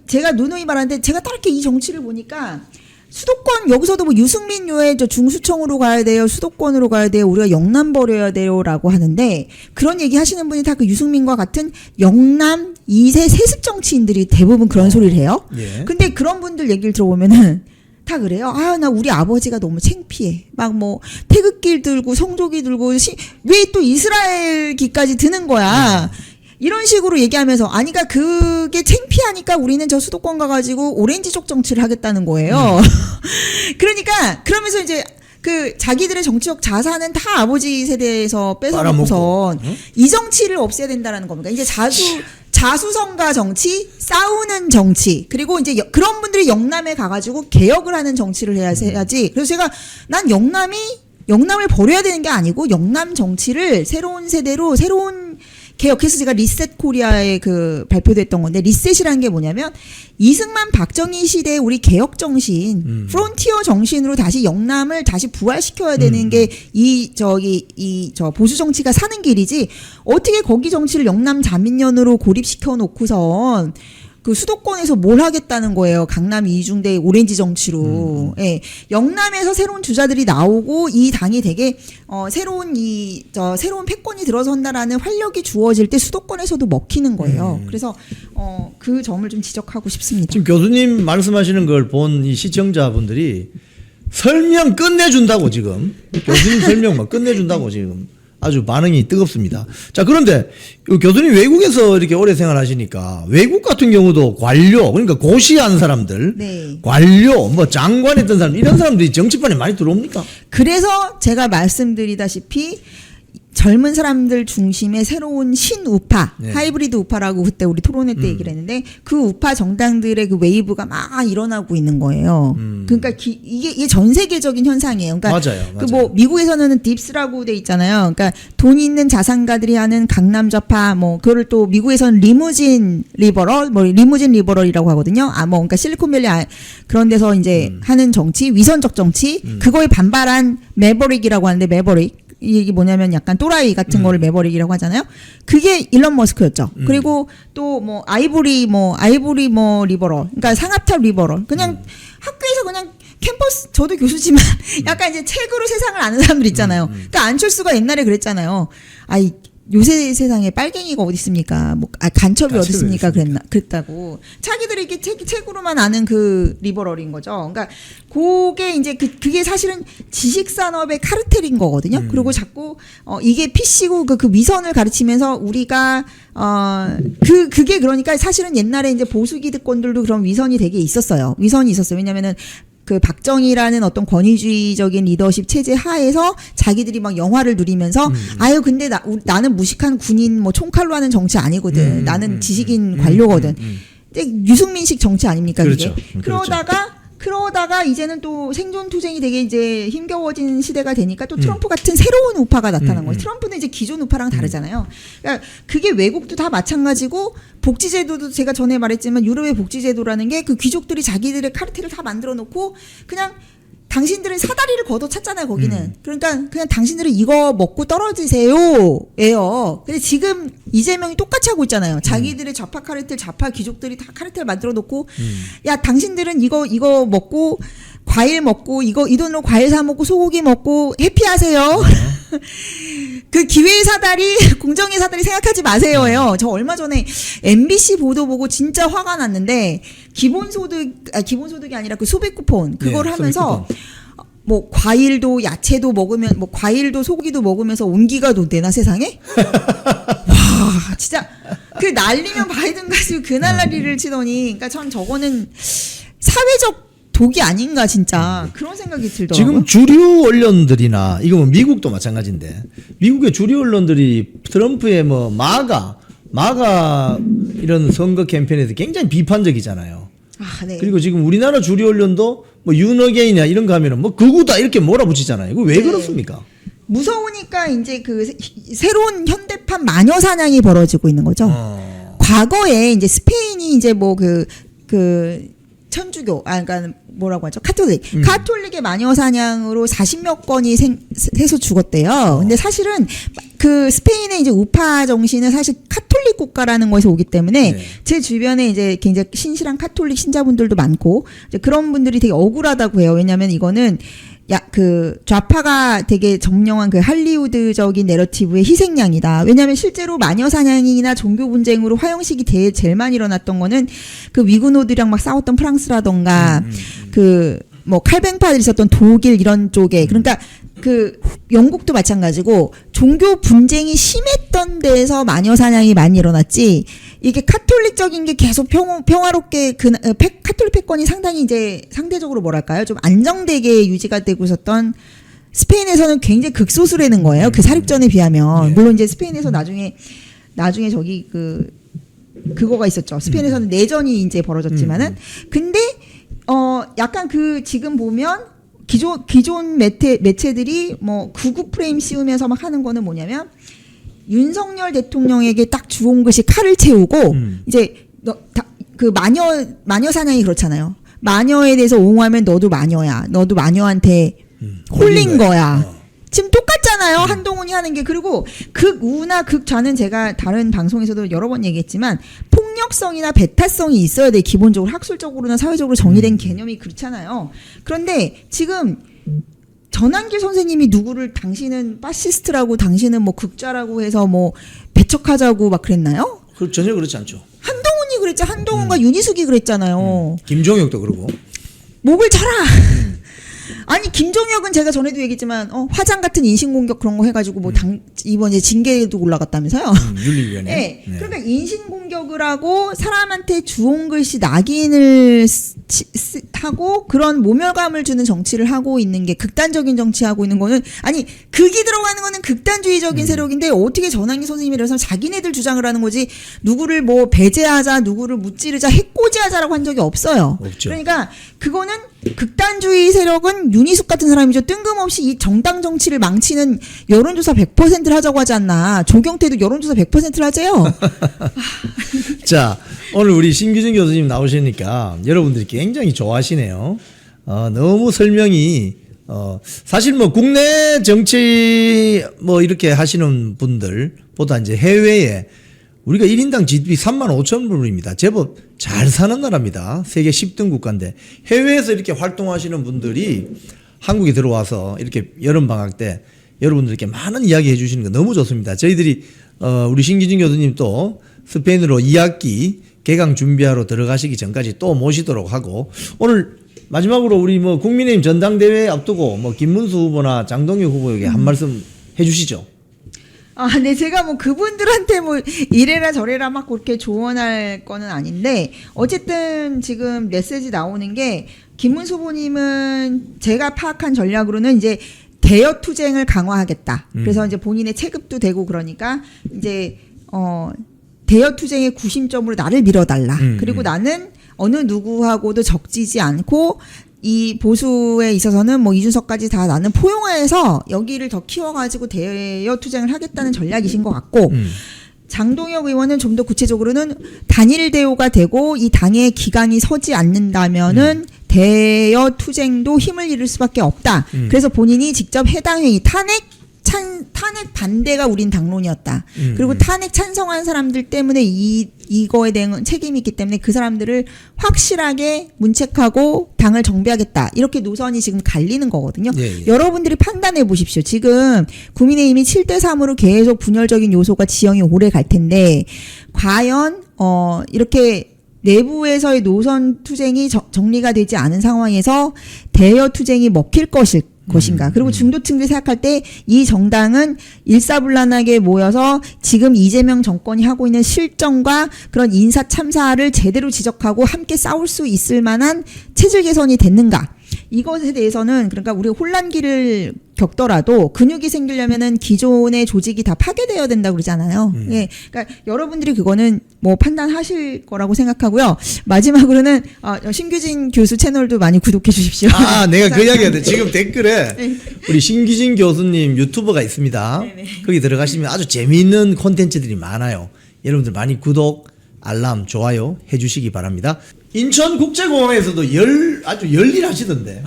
제가 누누이 말하는데 제가 딱 이렇게 이 정치를 보니까 수도권 여기서도 뭐 유승민 요에 저 중수청으로 가야 돼요. 수도권으로 가야 돼요. 우리가 영남 버려야 돼요라고 하는데 그런 얘기 하시는 분이 다 그 유승민과 같은 영남 2세 세습 정치인들이 대부분 그런 소리를 해요. 근데 그런 분들 얘기를 들어보면은 다 그래요. 나 우리 아버지가 너무 창피해. 막 뭐 태극기 들고 성조기 들고 왜 또 이스라엘기까지 드는 거야. 이런 식으로 얘기하면서 아니까 그게 창피하니까 우리는 저 수도권 가가지고 오렌지족 정치를 하겠다는 거예요. 그러니까 그러면서 이제 그 자기들의 정치적 자산은 다 아버지 세대에서 뺏어먹고선 이 정치를 없애야 된다라는 겁니다. 이제 자수성가 정치, 싸우는 정치, 그리고 이제 그런 분들이 영남에 가가지고 개혁을 하는 정치를 해야지. 그래서 제가 난 영남을 버려야 되는 게 아니고 영남 정치를 새로운 세대로 새로운 개혁해서 제가 리셋 코리아에 그 발표됐던 건데 리셋이라는 게 뭐냐면 이승만 박정희 시대의 우리 개혁 정신, 프론티어 정신으로 다시 영남을 다시 부활시켜야 되는 게 저 보수 정치가 사는 길이지 어떻게 거기 정치를 영남 자민련으로 고립시켜 놓고선 그 수도권에서 뭘 하겠다는 거예요. 강남 이중대 오렌지 정치로. 예. 영남에서 새로운 주자들이 나오고 이 당이 되게 새로운 새로운 패권이 들어선다라는 활력이 주어질 때 수도권에서도 먹히는 거예요. 그래서 그 점을 좀 지적하고 싶습니다. 지금 교수님 말씀하시는 걸 본 이 시청자분들이 설명 끝내준다고 지금 교수님 설명만 끝내준다고 지금 아주 반응이 뜨겁습니다. 자, 그런데 교수님 외국에서 이렇게 오래 생활하시니까 외국 같은 경우도 관료, 그러니까 고시한 사람들, 네. 관료, 뭐 장관했던 사람, 이런 사람들이 정치판에 많이 들어옵니까? 그래서 제가 말씀드리다시피 젊은 사람들 중심의 새로운 신우파, 네. 하이브리드 우파라고 그때 우리 토론회 때 얘기를 했는데 그 우파 정당들의 그 웨이브가 막 일어나고 있는 거예요. 그러니까 이게 전 세계적인 현상이에요. 그러니까 맞아요. 그 뭐 미국에서는 딥스라고 돼 있잖아요. 그러니까 돈 있는 자산가들이 하는 강남 좌파 뭐 그거를 또 미국에서는 리무진 리버럴이라고 하거든요. 그러니까 실리콘밸리 그런 데서 이제 하는 정치, 위선적 정치, 그거에 반발한 매버릭이라고 하는데 매버릭 이게 뭐냐면 약간 또라이 같은 거를 매버릭이라고 하잖아요. 그게 일론 머스크였죠. 그리고 또 뭐 아이보리 리버럴. 그러니까 상합탑 리버럴. 그냥 학교에서 그냥 캠퍼스 저도 교수지만 약간 이제 책으로 세상을 아는 사람들 있잖아요. 그러니까 안철수가 옛날에 그랬잖아요. 요새 세상에 빨갱이가 어디 있습니까? 간첩이 어디 있습니까? 그랬다고. 자기들이 이렇게 책으로만 아는 그 리버럴인 거죠. 그러니까 그게 이제 그게 사실은 지식 산업의 카르텔인 거거든요. 그리고 자꾸 이게 PC고 그 위선을 가르치면서 우리가 그게 그러니까 사실은 옛날에 이제 보수 기득권들도 그런 위선이 되게 있었어요. 위선이 있었어요. 왜냐면은 그 박정희라는 어떤 권위주의적인 리더십 체제 하에서 자기들이 막 영화를 누리면서 근데 나는 무식한 군인 뭐 총칼로 하는 정치 아니거든. 나는 지식인 관료거든. 근데 유승민식 정치 아닙니까? 그렇죠. 그게? 그러다가 이제는 또 생존 투쟁이 되게 이제 힘겨워진 시대가 되니까 또 트럼프 같은 새로운 우파가 나타난 거예요. 트럼프는 이제 기존 우파랑 다르잖아요. 그러니까 그게 외국도 다 마찬가지고 복지제도도 제가 전에 말했지만 유럽의 복지제도라는 게 그 귀족들이 자기들의 카르텔을 다 만들어 놓고 그냥 당신들은 사다리를 걷어 찼잖아요, 거기는. 그러니까 그냥 당신들은 이거 먹고 떨어지세요,예요. 근데 지금 이재명이 똑같이 하고 있잖아요. 자기들의 좌파 카르텔, 좌파 귀족들이 다 카르텔 만들어 놓고, 야, 당신들은 이거 먹고, 과일 먹고, 이 돈으로 과일 사 먹고, 소고기 먹고, 해피하세요. 그 기회의 사다리, 공정의 사다리 생각하지 마세요예요. 저 얼마 전에 MBC 보도 보고 진짜 화가 났는데 기본소득이 아니라 그 소비 쿠폰 그걸 하면서 뭐 과일도 야채도 먹으면 뭐 과일도 소고기도 먹으면서 온기가 돈되나 세상에? 와 진짜 그 날리면 바이든 가지고 그날라리를 치더니 그러니까 전 저거는 사회적 독이 아닌가 진짜 그런 생각이 들더라고요. 지금 주류 언론들이나 이거 뭐 미국도 마찬가지인데 미국의 주류 언론들이 트럼프의 뭐 마가 이런 선거 캠페인에서 굉장히 비판적이잖아요. 네. 그리고 지금 우리나라 주류 언론도 뭐 윤어게이나 이런 거 하면은 뭐 극우다 이렇게 몰아붙이잖아요. 이거 왜 그렇습니까? 무서우니까 이제 그 새로운 현대판 마녀 사냥이 벌어지고 있는 거죠. 과거에 이제 스페인이 이제 뭐 그 천주교, 그러니까 뭐라고 하죠? 카톨릭의 마녀 사냥으로 40몇 건이 해서 죽었대요. 근데 사실은 그 스페인의 이제 우파 정신은 사실 카톨릭 국가라는 것에서 오기 때문에 제 주변에 이제 굉장히 신실한 카톨릭 신자분들도 많고 이제 그런 분들이 되게 억울하다고 해요. 왜냐하면 이거는 그 좌파가 되게 점령한 그 할리우드적인 내러티브의 희생양이다. 왜냐하면 실제로 마녀 사냥이나 종교 분쟁으로 화형식이 제일 많이 일어났던 거는 그 위구노들이랑 막 싸웠던 프랑스라던가 그 뭐 칼뱅파들 있었던 독일 이런 쪽에 그러니까 그 영국도 마찬가지고 종교 분쟁이 심했던 데에서 마녀 사냥이 많이 일어났지 이게 카톨릭적인 게 계속 평화롭게 카톨릭 패권이 상당히 이제 상대적으로 뭐랄까요 좀 안정되게 유지가 되고 있었던 스페인에서는 굉장히 극소수라는 거예요. 그 사륙전에 비하면 물론 이제 스페인에서 나중에 저기 그거가 있었죠. 스페인에서는 내전이 이제 벌어졌지만은 근데 약간 그 지금 보면 기존 매체들이 뭐 구구 프레임 씌우면서 막 하는 거는 뭐냐면 윤석열 대통령에게 딱 주온 것이 칼을 채우고 이제 그 마녀 사냥이 그렇잖아요. 마녀에 대해서 옹호하면 너도 마녀야. 너도 마녀한테 홀린 거야. 지금 똑같잖아요. 한동훈이 하는 게. 그리고 극우나 극좌는 제가 다른 방송에서도 여러 번 얘기했지만 폭력성이나 배타성이 있어야 돼. 기본적으로 학술적으로나 사회적으로 정의된 개념이 그렇잖아요. 그런데 지금 전한길 선생님이 누구를 당신은 파시스트라고 당신은 뭐 극좌라고 해서 뭐 배척하자고 막 그랬나요? 전혀 그렇지 않죠. 한동훈이 그랬죠. 한동훈과 윤희숙이 그랬잖아요. 김종혁도 그러고. 목을 쳐라. 아니 김종혁은 제가 전에도 얘기했지만 화장 같은 인신공격 그런 거 해가지고 뭐 이번 이제 징계도 올라갔다면서요. 윤리위원회. 네. 그러니까 인신공격을 하고 사람한테 주온 글씨 낙인을 하고 그런 모멸감을 주는 정치를 하고 있는 게 극단적인 정치하고 있는 거는 아니 극이 들어가는 거는 극단주의적인 세력인데 어떻게 전한기 선생님이 그래서 자기네들 주장을 하는 거지 누구를 뭐 배제하자 누구를 무찌르자 해코지하자라고 한 적이 없어요. 없죠. 그러니까 그거는 극단주의 세력은 윤희숙 같은 사람이죠. 뜬금없이 이 정당 정치를 망치는 여론조사 100%를 하자고 하지 않나. 조경태도 여론조사 100%를 하재요. 자, 오늘 우리 신규진 교수님 나오시니까 여러분들이 굉장히 좋아하시네요. 너무 설명이 사실 뭐 국내 정치 뭐 이렇게 하시는 분들보다 이제 해외에 우리가 1인당 GDP 35,000불입니다. 제법 잘 사는 나라입니다. 세계 10등 국가인데 해외에서 이렇게 활동하시는 분들이 한국에 들어와서 이렇게 여름방학 때 여러분들께 많은 이야기 해주시는 거 너무 좋습니다. 저희들이 우리 신기진 교수님 또 스페인으로 2학기 개강 준비하러 들어가시기 전까지 또 모시도록 하고 오늘 마지막으로 우리 뭐 국민의힘 전당대회 앞두고 뭐 김문수 후보나 장동혁 후보에게 한 말씀 해주시죠. 네, 제가 뭐 그분들한테 뭐 이래라 저래라 막 그렇게 조언할 거는 아닌데 어쨌든 지금 메시지 나오는 게 김문수 후보님은 제가 파악한 전략으로는 이제 대여 투쟁을 강화하겠다. 그래서 이제 본인의 체급도 되고 그러니까 이제 대여 투쟁의 구심점으로 나를 밀어달라. 그리고 나는 어느 누구하고도 적지지 않고 이 보수에 있어서는 뭐 이준석까지 다 나는 포용해서 여기를 더 키워가지고 대여 투쟁을 하겠다는 전략이신 것 같고 장동혁 의원은 좀 더 구체적으로는 단일 대우가 되고 이 당의 기강이 서지 않는다면은 대여 투쟁도 힘을 잃을 수밖에 없다. 그래서 본인이 직접 해당 회의 탄핵 반대가 우린 당론이었다. 그리고 탄핵 찬성한 사람들 때문에 이거에 대한 책임이 있기 때문에 그 사람들을 확실하게 문책하고 당을 정비하겠다. 이렇게 노선이 지금 갈리는 거거든요. 예. 여러분들이 판단해 보십시오. 지금 국민의힘이 7대3으로 계속 분열적인 요소가 지형이 오래 갈 텐데 과연 이렇게 내부에서의 노선 투쟁이 정리가 되지 않은 상황에서 대여 투쟁이 먹힐 것인가. 그리고 중도층들이 생각할 때 이 정당은 일사불란하게 모여서 지금 이재명 정권이 하고 있는 실정과 그런 인사 참사를 제대로 지적하고 함께 싸울 수 있을 만한 체질 개선이 됐는가. 이것에 대해서는 그러니까 우리가 혼란기를 겪더라도 근육이 생기려면은 기존의 조직이 다 파괴되어야 된다고 그러잖아요. 예. 그러니까 여러분들이 그거는 뭐 판단하실 거라고 생각하고요. 마지막으로는 신규진 교수 채널도 많이 구독해 주십시오. 내가 그 이야기 해야 돼. 지금 댓글에 우리 신규진 교수님 유튜버가 있습니다. 네네. 거기 들어가시면 아주 재미있는 콘텐츠들이 많아요. 여러분들 많이 구독, 알람, 좋아요 해주시기 바랍니다. 인천국제공항에서도 아주 열일하시던데.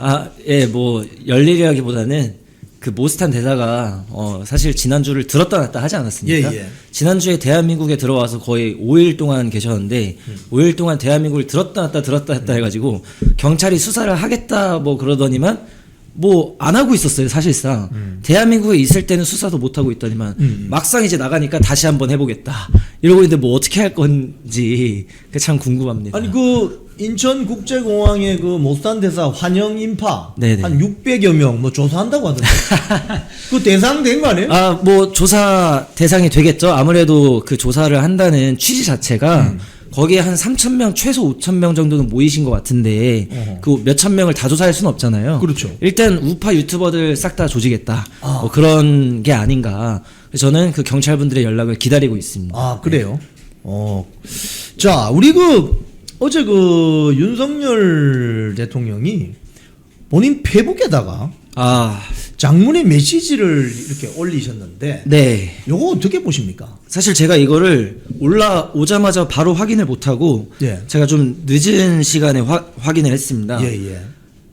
예, 뭐 열일이라기보다는 그 모스탄 대사가 사실 지난주를 들었다 놨다 하지 않았습니까? 예. 지난주에 대한민국에 들어와서 거의 5일 동안 계셨는데 5일 동안 대한민국을 들었다 놨다 해가지고 경찰이 수사를 하겠다 뭐 그러더니만 뭐 안 하고 있었어요 사실상. 대한민국에 있을 때는 수사도 못 하고 있더니만 막상 이제 나가니까 다시 한번 해보겠다 이러고 있는데 뭐 어떻게 할 건지 참 궁금합니다. 아니 그 인천국제공항의 그 못산 대사 환영 인파 네네. 한 600여 명 뭐 조사한다고 하던데. 그 대상 된 거 아니에요? 아, 뭐 조사 대상이 되겠죠. 아무래도 그 조사를 한다는 취지 자체가 거기에 한 3,000명 최소 5,000명 정도는 모이신 것 같은데 어허. 그 몇천 명을 다 조사할 수는 없잖아요. 그렇죠. 일단 우파 유튜버들 싹 다 조지겠다. 아. 뭐 그런 게 아닌가. 그래서 저는 그 경찰분들의 연락을 기다리고 있습니다. 아, 그래요? 자, 우리 어제 윤석열 대통령이 본인 페북에다가 아, 장문의 메시지를 이렇게 올리셨는데, 네. 요거 어떻게 보십니까? 사실 제가 이거를 올라오자마자 바로 확인을 못하고 예. 제가 좀 늦은 시간에 확인을 했습니다. 예.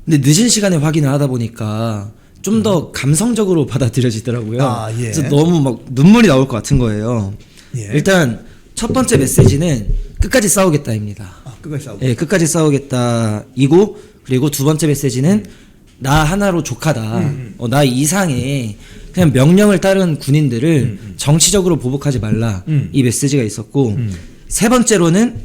근데 늦은 시간에 확인을 하다 보니까 좀 더 감성적으로 받아들여지더라고요. 아, 예. 그래서 너무 막 눈물이 나올 것 같은 거예요. 예. 일단 첫 번째 메시지는 끝까지 싸우겠다입니다. 아, 끝까지 싸우고. 예, 끝까지 싸우겠다이고, 그리고 두 번째 메시지는 나 하나로 족하다. 나 이상의 그냥 명령을 따른 군인들을 정치적으로 보복하지 말라. 이 메시지가 있었고, 세 번째로는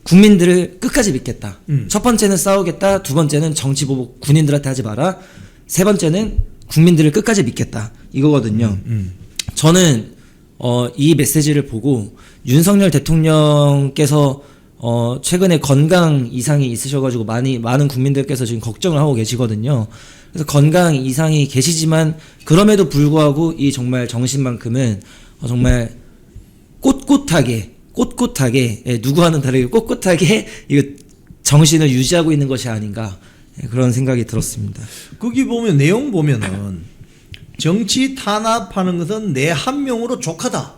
국민들을 끝까지 믿겠다. 첫 번째는 싸우겠다. 두 번째는 정치 보복 군인들한테 하지 마라. 세 번째는 국민들을 끝까지 믿겠다. 이거거든요. 저는 이 메시지를 보고 윤석열 대통령께서 최근에 건강 이상이 있으셔가지고 많은 국민들께서 지금 걱정을 하고 계시거든요. 그래서 건강 이상이 계시지만 그럼에도 불구하고 이 정말 정신만큼은 정말 꼿꼿하게 누구와는 다르게 꼿꼿하게 이거 정신을 유지하고 있는 것이 아닌가 그런 생각이 들었습니다. 거기 보면 내용 보면은 정치 탄압하는 것은 내 한 명으로 족하다.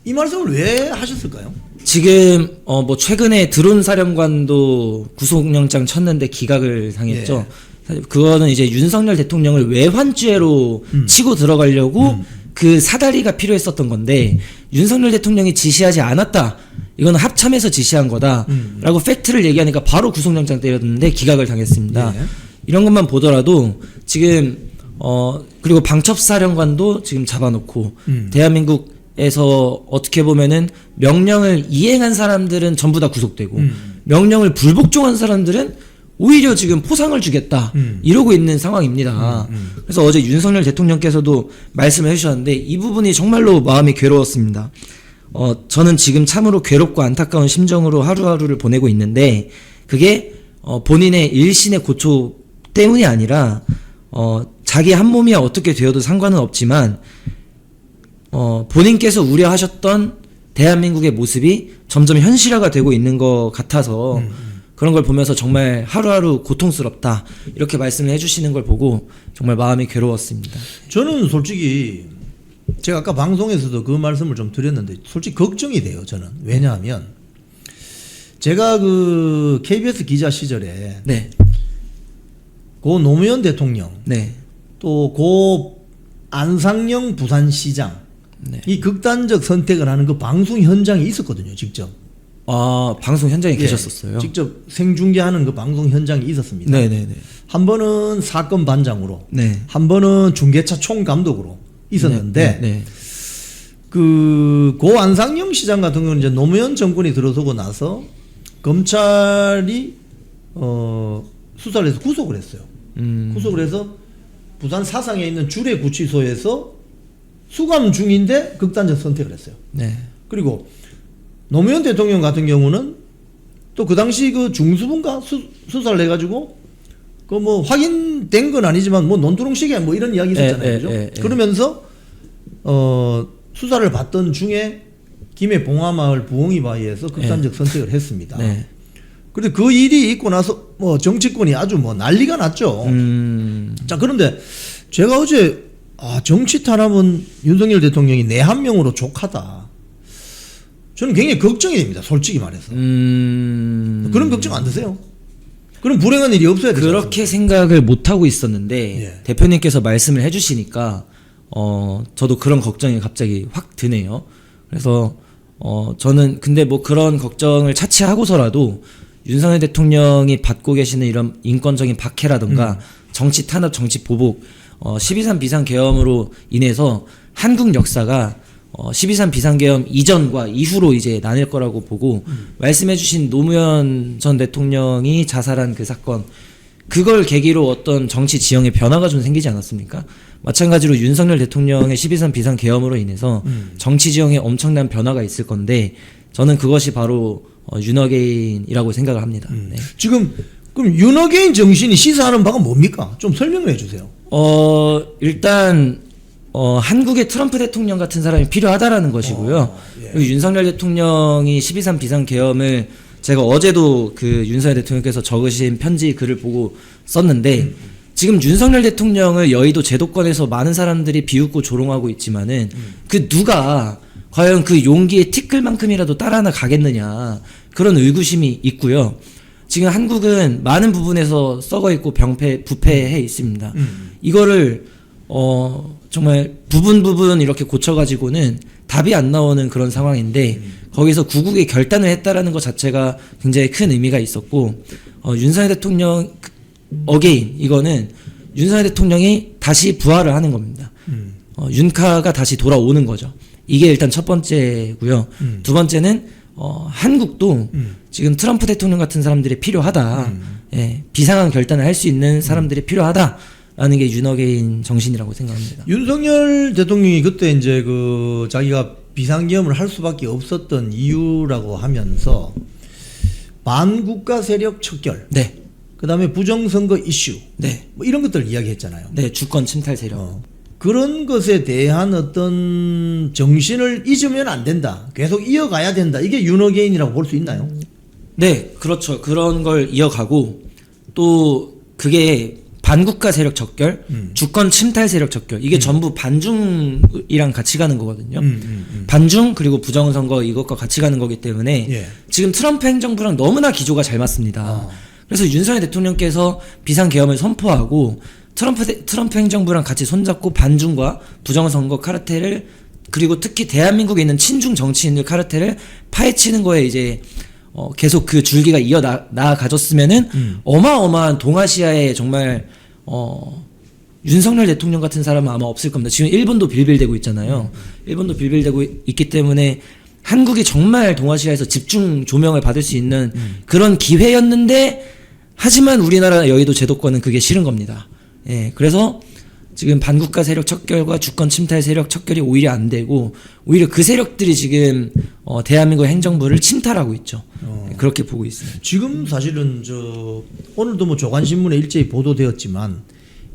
이 말씀을 왜 하셨을까요? 지금 뭐 최근에 드론 사령관도 구속영장 쳤는데 기각을 당했죠. 사실 그거는 이제 윤석열 대통령을 외환죄로 치고 들어가려고 그 사다리가 필요했었던 건데 윤석열 대통령이 지시하지 않았다. 이거는 합참에서 지시한 거다라고 팩트를 얘기하니까 바로 구속영장 때렸는데 기각을 당했습니다. 예. 이런 것만 보더라도 지금 그리고 방첩사령관도 지금 잡아놓고 대한민국에서 어떻게 보면은 명령을 이행한 사람들은 전부 다 구속되고 명령을 불복종한 사람들은 오히려 지금 포상을 주겠다 이러고 있는 상황입니다. 그래서 어제 윤석열 대통령께서도 말씀을 해주셨는데 이 부분이 정말로 마음이 괴로웠습니다. 저는 지금 참으로 괴롭고 안타까운 심정으로 하루하루를 보내고 있는데 그게 본인의 일신의 고초 때문이 아니라 자기 한 몸이 어떻게 되어도 상관은 없지만 본인께서 우려하셨던 대한민국의 모습이 점점 현실화가 되고 있는 것 같아서 그런 걸 보면서 정말 하루하루 고통스럽다 이렇게 말씀을 해주시는 걸 보고 정말 마음이 괴로웠습니다. 저는 솔직히 제가 아까 방송에서도 그 말씀을 좀 드렸는데 솔직히 걱정이 돼요. 저는 왜냐하면 제가 그 KBS 기자 시절에 네, 고 노무현 대통령 네, 또 고 안상영 부산시장 네. 이 극단적 선택을 하는 그 방송 현장에 있었거든요. 직접. 아 방송 현장에 예, 계셨었어요. 직접 생중계하는 그 방송 현장에 있었습니다. 네, 네, 네. 한 번은 사건 반장으로, 네. 한 번은 중계차 총감독으로 있었는데 네, 네. 그 고 안상영 시장 같은 경우는 이제 노무현 정권이 들어서고 나서 검찰이 수사를 해서 구속을 했어요. 구속을 해서 부산 사상에 있는 주례구치소에서 수감 중인데 극단적 선택을 했어요. 네. 그리고 노무현 대통령 같은 경우는 또 그 당시 그 중수부인가 수사를 해가지고 그 뭐 확인된 건 아니지만 뭐 논두렁식에 뭐 이런 이야기 있었잖아요. 그죠? 그러면서 수사를 받던 중에 김해 봉화마을 부엉이 바위에서 극단적 선택을 했습니다. 네. 그런데 그 일이 있고 나서 뭐 정치권이 아주 뭐 난리가 났죠. 자, 그런데 제가 어제 정치 탄압은 윤석열 대통령이 내 한 명으로 족하다. 저는 굉장히 걱정이 됩니다. 솔직히 말해서. 그런 걱정 안 드세요? 그럼 불행한 일이 없어야 되죠. 그렇게 생각을 못 하고 있었는데 예. 대표님께서 말씀을 해주시니까 저도 그런 걱정이 갑자기 확 드네요. 그래서 저는 근데 뭐 그런 걱정을 차치하고서라도 윤석열 대통령이 받고 계시는 이런 인권적인 박해라든가 정치 탄압, 정치 보복, 12.3 비상계엄으로 인해서 한국 역사가 12.3 비상계엄 이전과 이후로 이제 나뉠 거라고 보고 말씀해주신 노무현 전 대통령이 자살한 그 사건 그걸 계기로 어떤 정치 지형의 변화가 좀 생기지 않았습니까? 마찬가지로 윤석열 대통령의 12.3 비상계엄으로 인해서 정치 지형에 엄청난 변화가 있을 건데 저는 그것이 바로 윤어게인이라고 생각을 합니다. 네. 지금 그럼 윤어게인 정신이 시사하는 바가 뭡니까? 좀 설명을 해주세요. 일단 한국의 트럼프 대통령 같은 사람이 필요하다라는 것이고요. 예. 그리고 윤석열 대통령이 12.3 비상계엄을 제가 어제도 그 윤석열 대통령께서 적으신 편지 글을 보고 썼는데 지금 윤석열 대통령을 여의도 제도권에서 많은 사람들이 비웃고 조롱하고 있지만은 그 누가 과연 그 용기의 티끌만큼이라도 따라나 가겠느냐 그런 의구심이 있고요. 지금 한국은 많은 부분에서 썩어 있고 부패해 있습니다. 이거를 정말 부분 이렇게 고쳐가지고는 답이 안 나오는 그런 상황인데 거기서 구국의 결단을 했다라는 것 자체가 굉장히 큰 의미가 있었고 윤석열 대통령 어게인 이거는 윤석열 대통령이 다시 부활을 하는 겁니다. 윤카가 다시 돌아오는 거죠. 이게 일단 첫 번째고요. 두 번째는 한국도 지금 트럼프 대통령 같은 사람들이 필요하다. 예, 비상한 결단을 할 수 있는 사람들이 필요하다라는 게 윤어게인 정신이라고 생각합니다. 윤석열 대통령이 그때 이제 그 자기가 비상계엄을 할 수밖에 없었던 이유라고 하면서 반국가 세력 척결, 네, 그다음에 부정선거 이슈, 네, 뭐 이런 것들 이야기했잖아요. 네, 주권 침탈 세력. 그런 것에 대한 어떤 정신을 잊으면 안 된다. 계속 이어가야 된다. 이게 윤어게인이라고 볼 수 있나요? 네, 그렇죠. 그런 걸 이어가고 또 그게 반국가 세력 척결, 주권 침탈 세력 척결 이게 전부 반중이랑 같이 가는 거거든요. 반중 그리고 부정선거 이것과 같이 가는 거기 때문에 예. 지금 트럼프 행정부랑 너무나 기조가 잘 맞습니다. 그래서 윤석열 대통령께서 비상계엄을 선포하고 트럼프 행정부랑 같이 손잡고 반중과 부정선거 카르텔을 그리고 특히 대한민국에 있는 친중 정치인들 카르텔을 파헤치는 거에 이제 계속 그 줄기가 이어 나아가졌으면은 어마어마한 동아시아에 정말 윤석열 대통령 같은 사람은 아마 없을 겁니다. 지금 일본도 빌빌대고 있잖아요. 일본도 빌빌대고 있기 때문에 한국이 정말 동아시아에서 집중 조명을 받을 수 있는 그런 기회였는데 하지만 우리나라 여의도 제도권은 그게 싫은 겁니다. 예, 그래서 지금 반국가 세력 척결과 주권 침탈 세력 척결이 오히려 안 되고 오히려 그 세력들이 지금 대한민국 행정부를 침탈하고 있죠. 그렇게 보고 있습니다. 지금 사실은 오늘도 뭐 조간신문에 일제히 보도되었지만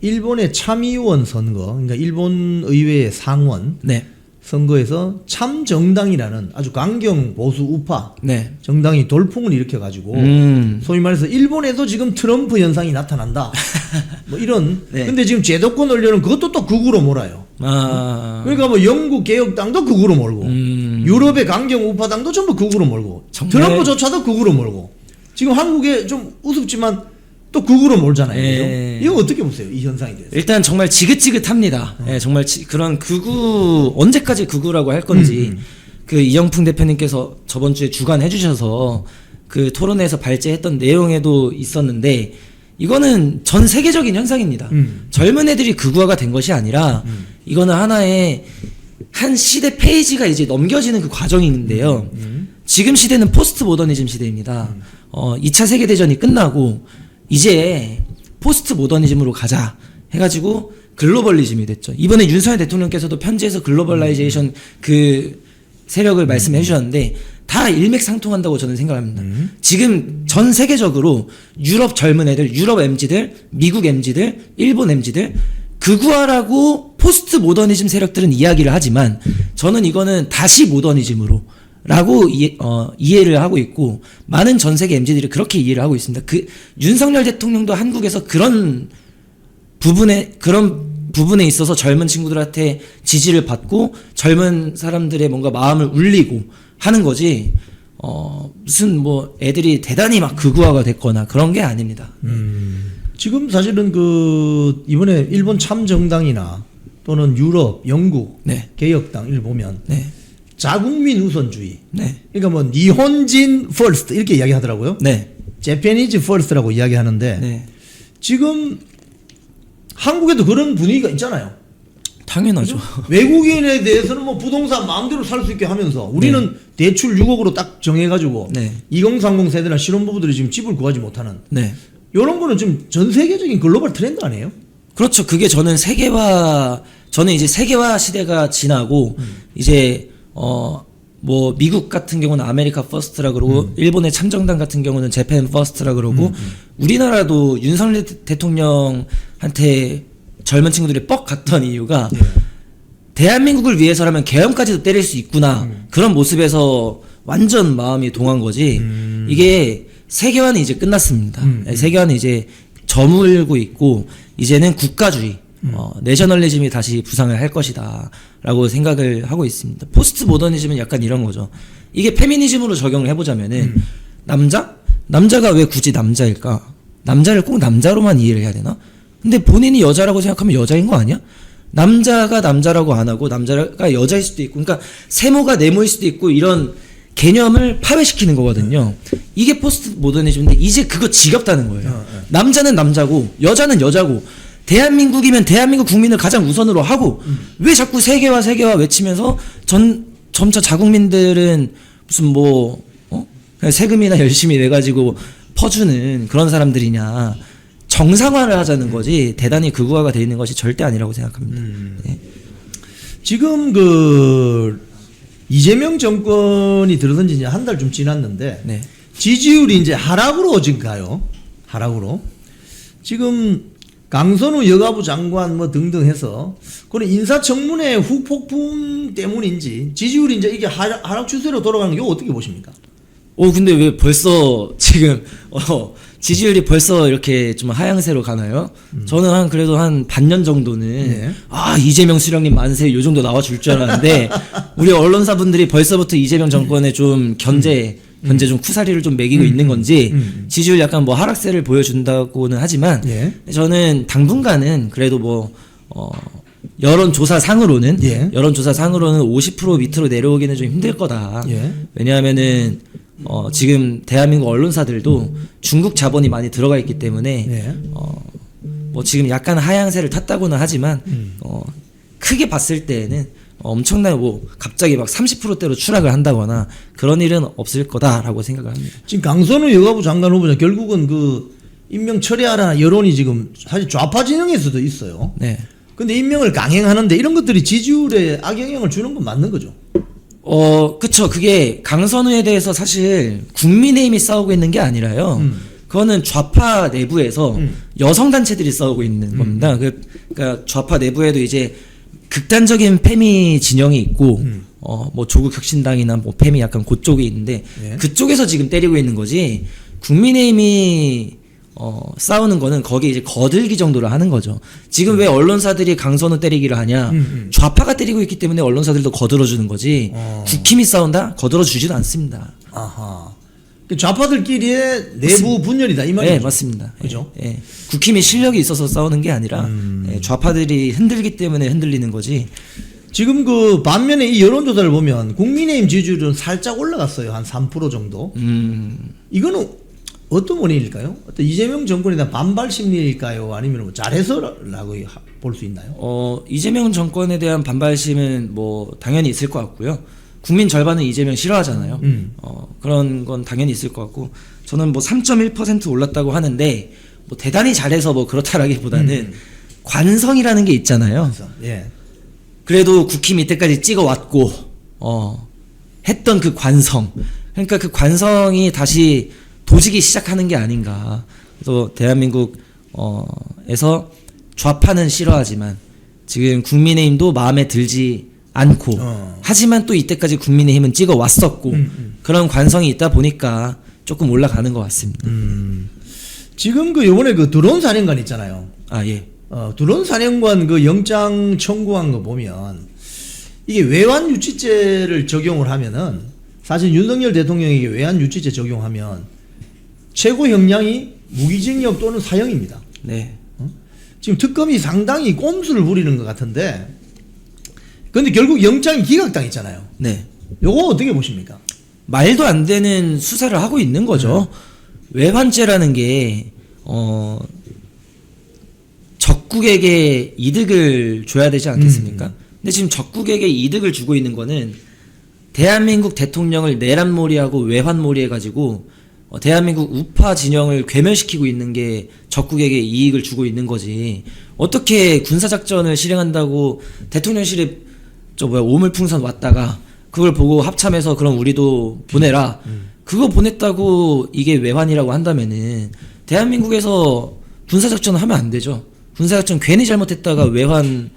일본의 참의원 선거, 그러니까 일본 의회의 상원 네, 선거에서 참정당이라는 아주 강경 보수 우파 네, 정당이 돌풍을 일으켜가지고 소위 말해서 일본에도 지금 트럼프 현상이 나타난다. 뭐 이런. 네. 근데 지금 제도권 원료는 그것도 또 극우로 몰아요. 그러니까 뭐 영국 개혁당도 극우로 몰고 유럽의 강경 우파당도 전부 극우로 몰고 정말? 트럼프조차도 극우로 몰고 지금 한국에 좀 우습지만 또 극우로 몰잖아요. 예. 그죠? 이거 어떻게 보세요? 이 현상에 대해서. 일단 정말 지긋지긋합니다. 예, 정말 그런 극우 언제까지 극우라고 할 건지 그 이영풍 대표님께서 저번 주에 주간 해주셔서 그 토론회에서 발제했던 내용에도 있었는데 이거는 전 세계적인 현상입니다. 젊은 애들이 극우화가 된 것이 아니라 이거는 하나의 한 시대 페이지가 이제 넘겨지는 그 과정인데요. 지금 시대는 포스트 모더니즘 시대입니다. 2차 세계대전이 끝나고 이제 포스트 모더니즘으로 가자 해가지고 글로벌리즘이 됐죠. 이번에 윤석열 대통령께서도 편지에서 글로벌라이제이션 그 세력을 말씀해 주셨는데 다 일맥상통한다고 저는 생각합니다. 지금 전 세계적으로 유럽 젊은 애들, 유럽 MZ들, 미국 MZ들, 일본 MZ들 극우화라고 포스트 모더니즘 세력들은 이야기를 하지만 저는 이거는 다시 모더니즘으로 라고 이해를 하고 있고 많은 전 세계 MZ들이 그렇게 이해를 하고 있습니다. 그 윤석열 대통령도 한국에서 그런 부분에 있어서 젊은 친구들한테 지지를 받고 젊은 사람들의 뭔가 마음을 울리고 하는 거지 무슨 뭐 애들이 대단히 막 극우화가 됐거나 그런 게 아닙니다. 지금 사실은 이번에 일본 참정당이나 또는 유럽, 영국 네. 개혁당을 보면 네. 자국민 우선주의. 네. 그러니까 뭐 니혼진 퍼스트 이렇게 이야기하더라고요. 네. 제페니즈 퍼스트라고 이야기하는데 네. 지금 한국에도 그런 분위기가 있잖아요. 당연하죠. 외국인에 대해서는 뭐 부동산 마음대로 살 수 있게 하면서 우리는 대출 6억으로 딱 정해가지고 네. 2030 세대나 신혼부부들이 지금 집을 구하지 못하는 네. 이런 거는 좀 전 세계적인 글로벌 트렌드 아니에요? 그렇죠. 그게 저는 이제 세계화 시대가 지나고 이제 뭐 미국 같은 경우는 아메리카 퍼스트라 그러고 일본의 참정당 같은 경우는 재팬 퍼스트라 그러고 우리나라도 윤석열 대통령한테 젊은 친구들이 뻑 갔던 이유가 대한민국을 위해서라면 계엄까지도 때릴 수 있구나 그런 모습에서 완전 마음이 동한 거지. 이게 세계화는 이제 끝났습니다. 세계화는 이제 저물고 있고 이제는 국가주의 내셔널리즘이 다시 부상을 할 것이다 라고 생각을 하고 있습니다. 포스트 모더니즘은 약간 이런 거죠. 이게 페미니즘으로 적용을 해보자면은 남자가 왜 굳이 남자일까? 남자를 꼭 남자로만 이해를 해야 되나? 근데 본인이 여자라고 생각하면 여자인 거 아니야? 남자가 남자라고 안 하고 남자가 여자일 수도 있고 그러니까 세모가 네모일 수도 있고 이런 개념을 파괴시키는 거거든요. 이게 포스트 모더니즘인데 이제 그거 지겹다는 거예요. 남자는 남자고 여자는 여자고 대한민국이면 대한민국 국민을 가장 우선으로 하고 왜 자꾸 세계화 외치면서 점차 자국민들은 무슨 뭐 그냥 세금이나 열심히 내가지고 퍼주는 그런 사람들이냐. 정상화를 하자는 거지 대단히 극우화가 돼 있는 것이 절대 아니라고 생각합니다. 네. 지금 그 이재명 정권이 들어선 지 이제 한 달 좀 지났는데 네. 지지율이 이제 하락으로 지금 가요. 하락으로. 지금 강선우 여가부 장관 뭐 등등 해서 그런 인사청문회 후폭풍 때문인지 지지율이 이제 이게 하락 추세로 돌아가는 게 어떻게 보십니까? 근데 왜 벌써 지금 지지율이 벌써 이렇게 좀 하향세로 가나요? 저는 그래도 한 반년 정도는 이재명 수령님 만세 요 정도 나와줄 줄 알았는데 우리 언론사분들이 벌써부터 이재명 정권에 좀 견제 좀 쿠사리를 좀 매기고 있는 건지 지지율 약간 뭐 하락세를 보여준다고는 하지만 저는 당분간은 그래도 뭐 여론조사상으로는 50% 밑으로 내려오기는 좀 힘들 거다. 왜냐하면은 지금 대한민국 언론사들도 중국 자본이 많이 들어가 있기 때문에 뭐 지금 약간 하향세를 탔다고는 하지만 크게 봤을 때에는 엄청나게 뭐 갑자기 막 30%대로 추락을 한다거나 그런 일은 없을 거다라고 생각을 합니다. 지금 강선우 여가부 장관 후보자 결국은 그 임명 처리하라 여론이 지금 사실 좌파 진영에서도 있어요. 네. 근데 임명을 강행하는데 이런 것들이 지지율에 악영향을 주는 건 맞는 거죠. 그쵸. 그게 강선우에 대해서 사실 국민의힘이 싸우고 있는 게 아니라요. 그거는 좌파 내부에서 여성단체들이 싸우고 있는 겁니다. 그러니까 좌파 내부에도 이제 극단적인 페미 진영이 있고, 뭐 조국혁신당이나 뭐 페미 약간 그쪽이 있는데, 그쪽에서 지금 때리고 있는 거지, 국민의힘이 싸우는 거는 거기에 이제 거들기 정도로 하는 거죠. 지금 왜 언론사들이 강선우 때리기를 하냐? 좌파가 때리고 있기 때문에 언론사들도 거들어주는 거지. 국힘이 싸운다? 거들어주지도 않습니다. 아하. 좌파들끼리의 내부 분열이다 이 말이죠. 네, 맞습니다. 그죠? 예. 국힘이 실력이 있어서 싸우는 게 아니라 좌파들이 흔들기 때문에 흔들리는 거지. 지금 그 반면에 이 여론조사를 보면 국민의힘 지지율은 살짝 올라갔어요. 한 3% 정도. 이거는 어떤 원인일까요? 어떤 이재명 정권에 대한 반발 심리일까요? 아니면 뭐 잘해서라고 볼 수 있나요? 이재명 정권에 대한 반발심은 뭐 당연히 있을 것 같고요. 국민 절반은 이재명 싫어하잖아요. 그런 건 당연히 있을 것 같고 저는 뭐 3.1% 올랐다고 하는데 뭐 대단히 잘해서 뭐 그렇다라기보다는 관성이라는 게 있잖아요. 예. 그래도 국힘 이때까지 찍어왔고 했던 그 관성 그러니까 그 관성이 다시 도지기 시작하는 게 아닌가. 그래서 대한민국 에서 좌파는 싫어하지만 지금 국민의힘도 마음에 들지 않고 하지만 또 이때까지 국민의힘은 찍어 왔었고 그런 관성이 있다 보니까 조금 올라가는 것 같습니다. 지금 그 요번에 그 드론 사령관 있잖아요. 예. 드론 사령관 그 영장 청구한 거 보면 이게 외환 유치죄를 적용을 하면은 사실 윤석열 대통령에게 외환 유치죄 적용하면 최고 형량이 무기징역 또는 사형입니다. 네. 지금 특검이 상당히 꼼수를 부리는 것 같은데 근데 결국 영장이 기각당했잖아요. 네. 요거 어떻게 보십니까? 말도 안 되는 수사를 하고 있는 거죠. 외환죄라는 게 적국에게 이득을 줘야 되지 않겠습니까? 근데 지금 적국에게 이득을 주고 있는 거는 대한민국 대통령을 내란몰이하고 외환몰이해가지고 대한민국 우파 진영을 괴멸시키고 있는 게 적국에게 이익을 주고 있는 거지. 어떻게 군사작전을 실행한다고 대통령실에 오물풍선 왔다가 그걸 보고 합참해서 그럼 우리도 보내라. 그거 보냈다고 이게 외환이라고 한다면은 대한민국에서 군사작전을 하면 안 되죠. 군사작전 괜히 잘못했다가 외환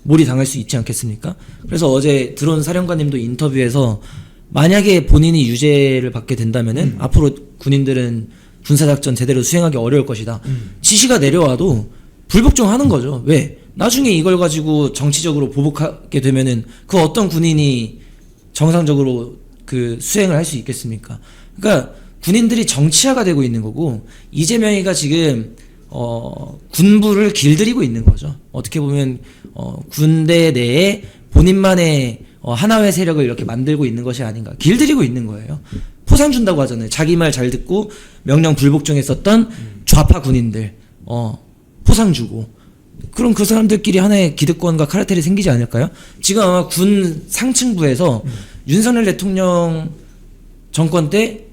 몰이 당할 수 있지 않겠습니까? 그래서 어제 드론 사령관님도 인터뷰에서 만약에 본인이 유죄를 받게 된다면은 앞으로 군인들은 군사작전 제대로 수행하기 어려울 것이다. 지시가 내려와도 불복종하는 거죠. 왜? 나중에 이걸 가지고 정치적으로 보복하게 되면은 그 어떤 군인이 정상적으로 그 수행을 할 수 있겠습니까? 그러니까 군인들이 정치화가 되고 있는 거고 이재명이가 지금 군부를 길들이고 있는 거죠. 어떻게 보면 군대 내에 본인만의 하나의 세력을 이렇게 만들고 있는 것이 아닌가. 길들이고 있는 거예요. 포상 준다고 하잖아요. 자기 말 잘 듣고 명령 불복종했었던 좌파 군인들 포상 주고. 그럼 그 사람들끼리 하나의 기득권과 카르텔이 생기지 않을까요? 지금 아마 군 상층부에서 윤석열 대통령 정권 때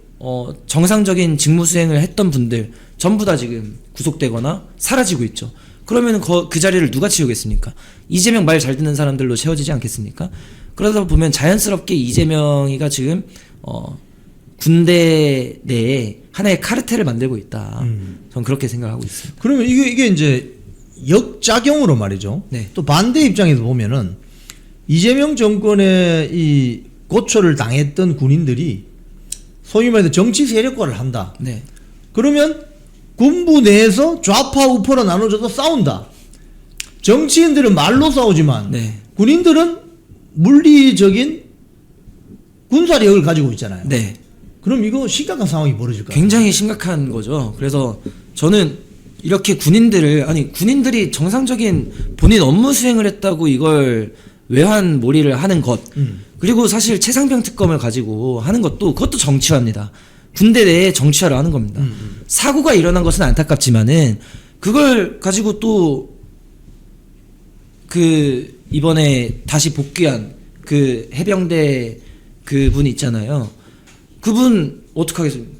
정상적인 직무 수행을 했던 분들 전부 다 지금 구속되거나 사라지고 있죠. 그러면 그 자리를 누가 채우겠습니까? 이재명 말 잘 듣는 사람들로 채워지지 않겠습니까? 그러다 보면 자연스럽게 이재명이가 지금 군대 내에 하나의 카르텔을 만들고 있다. 저는 그렇게 생각하고 있어요. 그러면 이게 이제 역작용으로 말이죠. 네. 또 반대 입장에서 보면은 이재명 정권의 이 고초를 당했던 군인들이 소위 말해서 정치 세력화를 한다. 네. 그러면 군부 내에서 좌파 우파로 나눠져서 싸운다. 정치인들은 말로 싸우지만 네. 군인들은 물리적인 군사력을 가지고 있잖아요. 네. 그럼 이거 심각한 상황이 벌어질 거예요. 굉장히 심각한 거죠. 그래서 저는 이렇게 군인들이 정상적인 본인 업무 수행을 했다고 이걸 외환 몰이를 하는 것 그리고 사실 최상병 특검을 가지고 하는 그것도 정치화입니다. 군대 내에 정치화를 하는 겁니다. 사고가 일어난 것은 안타깝지만은 그걸 가지고 또 이번에 다시 복귀한 그 해병대 그분 있잖아요. 그분 어떡하겠습니까?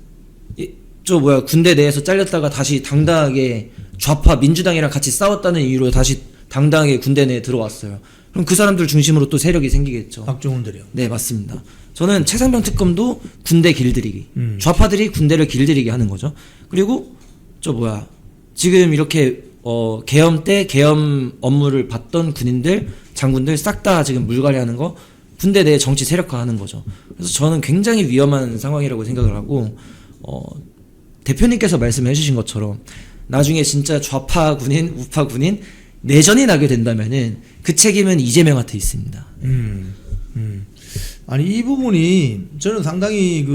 군대 내에서 잘렸다가 다시 당당하게 좌파 민주당이랑 같이 싸웠다는 이유로 다시 당당하게 군대 내에 들어왔어요. 그럼 그 사람들 중심으로 또 세력이 생기겠죠. 박정훈들이요. 네, 맞습니다. 저는 최상병 특검도 군대 길들이기. 좌파들이 군대를 길들이게 하는 거죠. 그리고 지금 이렇게 계엄 때 계엄 업무를 받던 군인들, 장군들 싹 다 지금 물갈이하는 거 군대 내에 정치 세력화하는 거죠. 그래서 저는 굉장히 위험한 상황이라고 생각을 하고 대표님께서 말씀해 주신 것처럼 나중에 진짜 좌파 군인, 우파 군인 내전이 나게 된다면은 그 책임은 이재명한테 있습니다. 아니 이 부분이 저는 상당히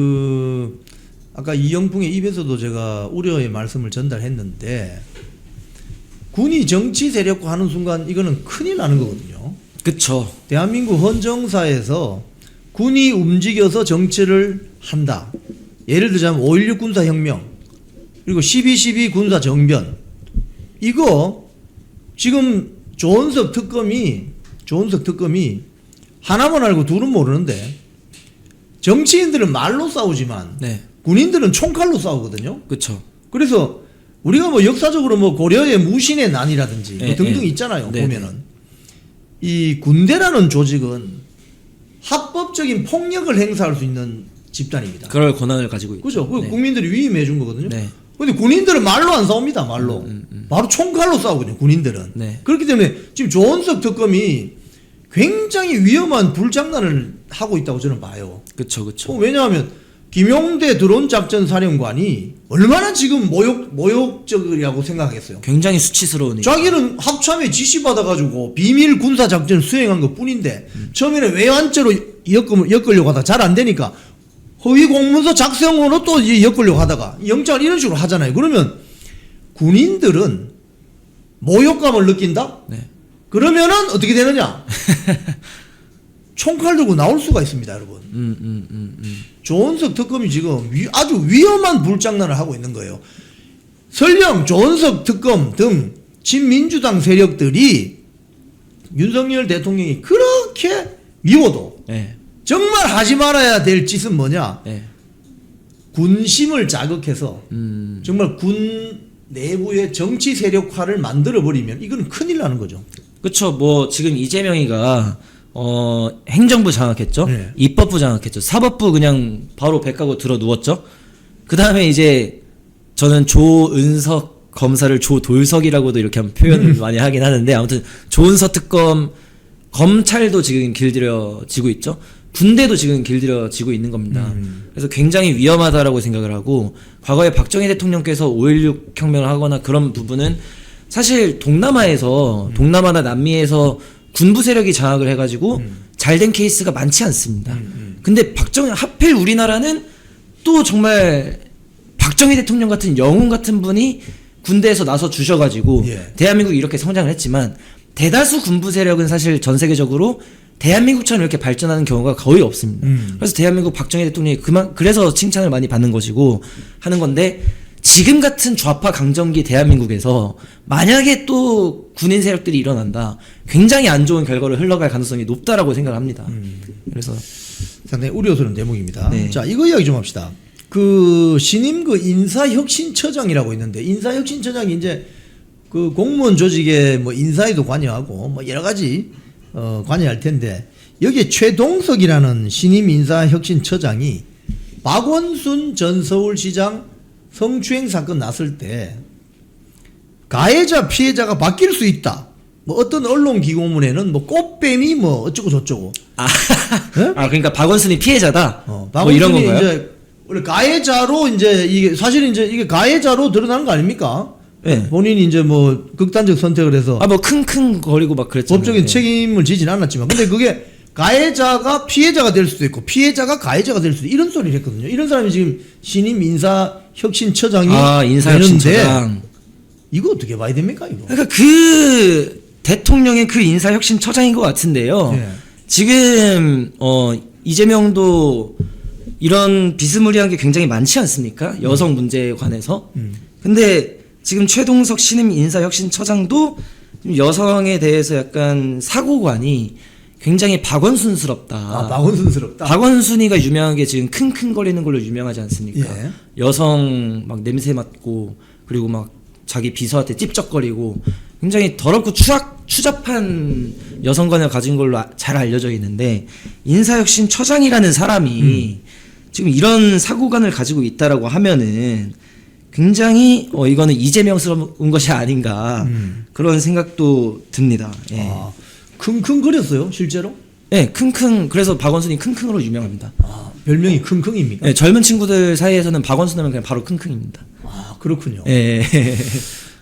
아까 이영풍의 입에서도 제가 우려의 말씀을 전달했는데 군이 정치 세력화하는 순간 이거는 큰일 나는 거거든요. 그쵸. 대한민국 헌정사에서 군이 움직여서 정치를 한다. 예를 들자면 5.16 군사혁명 그리고 12.12 군사정변 이거 지금 조은석 특검이 하나만 알고 둘은 모르는데 정치인들은 말로 싸우지만 네. 군인들은 총칼로 싸우거든요. 그쵸. 그래서 우리가 역사적으로 고려의 무신의 난이라든지 네, 등등 네. 있잖아요. 네, 보면은 이 군대라는 조직은 합법적인 폭력을 행사할 수 있는 집단입니다. 그럴 권한을 가지고 있죠. 그죠? 네. 국민들이 위임해 준 거거든요. 네. 근데 군인들은 말로 안 싸웁니다. 말로. 바로 총칼로 싸우거든요. 군인들은. 네. 그렇기 때문에 지금 조은석 특검이 굉장히 위험한 불장난을 하고 있다고 저는 봐요. 그쵸. 왜냐하면 김용대 드론 작전 사령관이 얼마나 지금 모욕적이라고 생각하겠어요. 굉장히 수치스러운 일. 자기는 합참에 지시받아가지고 비밀 군사 작전을 수행한 것 뿐인데 처음에는 외환죄로 엮으려고 하다가 잘 안 되니까 허위 공문서 작성으로 또 엮으려고 하다가 영장을 이런 식으로 하잖아요. 그러면 군인들은 모욕감을 느낀다? 네. 그러면은 어떻게 되느냐? 총칼 들고 나올 수가 있습니다, 여러분. 조은석 특검이 지금 아주 위험한 불장난을 하고 있는 거예요. 설령 조은석 특검 등 친민주당 세력들이 윤석열 대통령이 그렇게 미워도 예. 정말 하지 말아야 될 짓은 뭐냐? 예. 군심을 자극해서 정말 군 내부의 정치 세력화를 만들어 버리면 이건 큰일 나는 거죠. 그렇죠. 뭐 지금 이재명이가 행정부 장악했죠. 네. 입법부 장악했죠. 사법부 그냥 바로 배 까고 들어 누웠죠. 그 다음에 이제 저는 조은석 검사를 조돌석이라고도 이렇게 한번 표현을 많이 하긴 하는데 아무튼 조은석 특검 검찰도 지금 길들여지고 있죠. 군대도 지금 길들여지고 있는 겁니다. 그래서 굉장히 위험하다라고 생각을 하고 과거에 박정희 대통령께서 5.16 혁명을 하거나 그런 부분은 사실 동남아나 남미에서 군부 세력이 장악을 해가지고 잘된 케이스가 많지 않습니다. 근데 하필 우리나라는 또 정말 박정희 대통령 같은 영웅 같은 분이 군대에서 나서 주셔가지고 예. 대한민국이 이렇게 성장을 했지만 대다수 군부 세력은 사실 전 세계적으로 대한민국처럼 이렇게 발전하는 경우가 거의 없습니다. 그래서 대한민국 박정희 대통령이 그래서 칭찬을 많이 받는 것이고 하는 건데 지금 같은 좌파 강점기 대한민국에서 만약에 또 군인 세력들이 일어난다, 굉장히 안 좋은 결과로 흘러갈 가능성이 높다라고 생각을 합니다. 그래서 상당히 우려스러운 대목입니다. 네. 자, 이거 이야기 좀 합시다. 그 신임 그 인사혁신처장이라고 있는데 인사혁신처장이 이제 그 공무원 조직의 뭐 인사에도 관여하고 뭐 여러 가지 관여할 텐데 여기에 최동석이라는 신임 인사혁신처장이 박원순 전 서울시장 성추행 사건 났을 때 가해자 피해자가 바뀔 수 있다. 뭐 어떤 언론 기고문에는 뭐 꽃뱀이 뭐 어쩌고 저쩌고. 네? 그러니까 박원순이 피해자다. 뭐 박원순이 이런 건가요? 이제 원래 가해자로 이제 이게 사실 이제 이게 가해자로 드러나는 거 아닙니까? 네. 본인이 이제 뭐 극단적 선택을 해서 뭐 킁킁 거리고 막 그랬잖아요. 법적인 네. 책임을 지진 않았지만 근데 그게 가해자가 피해자가 될 수도 있고 피해자가 가해자가 될 수도 있고 이런 소리를 했거든요. 이런 사람이 지금 신임 인사혁신처장이 인사혁신처장. 되는데 이거 어떻게 봐야 됩니까 이거? 그러니까 그 대통령의 그 인사혁신처장인 것 같은데요. 예. 지금 이재명도 이런 비스무리한 게 굉장히 많지 않습니까? 여성 문제에 관해서. 근데 지금 최동석 신임 인사혁신처장도 여성에 대해서 약간 사고관이 굉장히 박원순스럽다. 박원순스럽다. 박원순이가 유명한 게 지금 킁킁거리는 걸로 유명하지 않습니까? 예. 여성 막 냄새 맡고 그리고 막 자기 비서한테 찝쩍거리고 굉장히 더럽고 추잡한 여성관을 가진 걸로 잘 알려져 있는데 인사혁신처장이라는 사람이 지금 이런 사고관을 가지고 있다라고 하면은 굉장히 이거는 이재명스러운 것이 아닌가 그런 생각도 듭니다. 예. 아, 킁킁거렸어요 실제로? 네, 킁킁. 그래서 박원순이 킁킁으로 유명합니다. 별명이 킁킁입니까? 네, 젊은 친구들 사이에서는 박원순 하면 그냥 바로 킁킁입니다. 아 그렇군요. 예.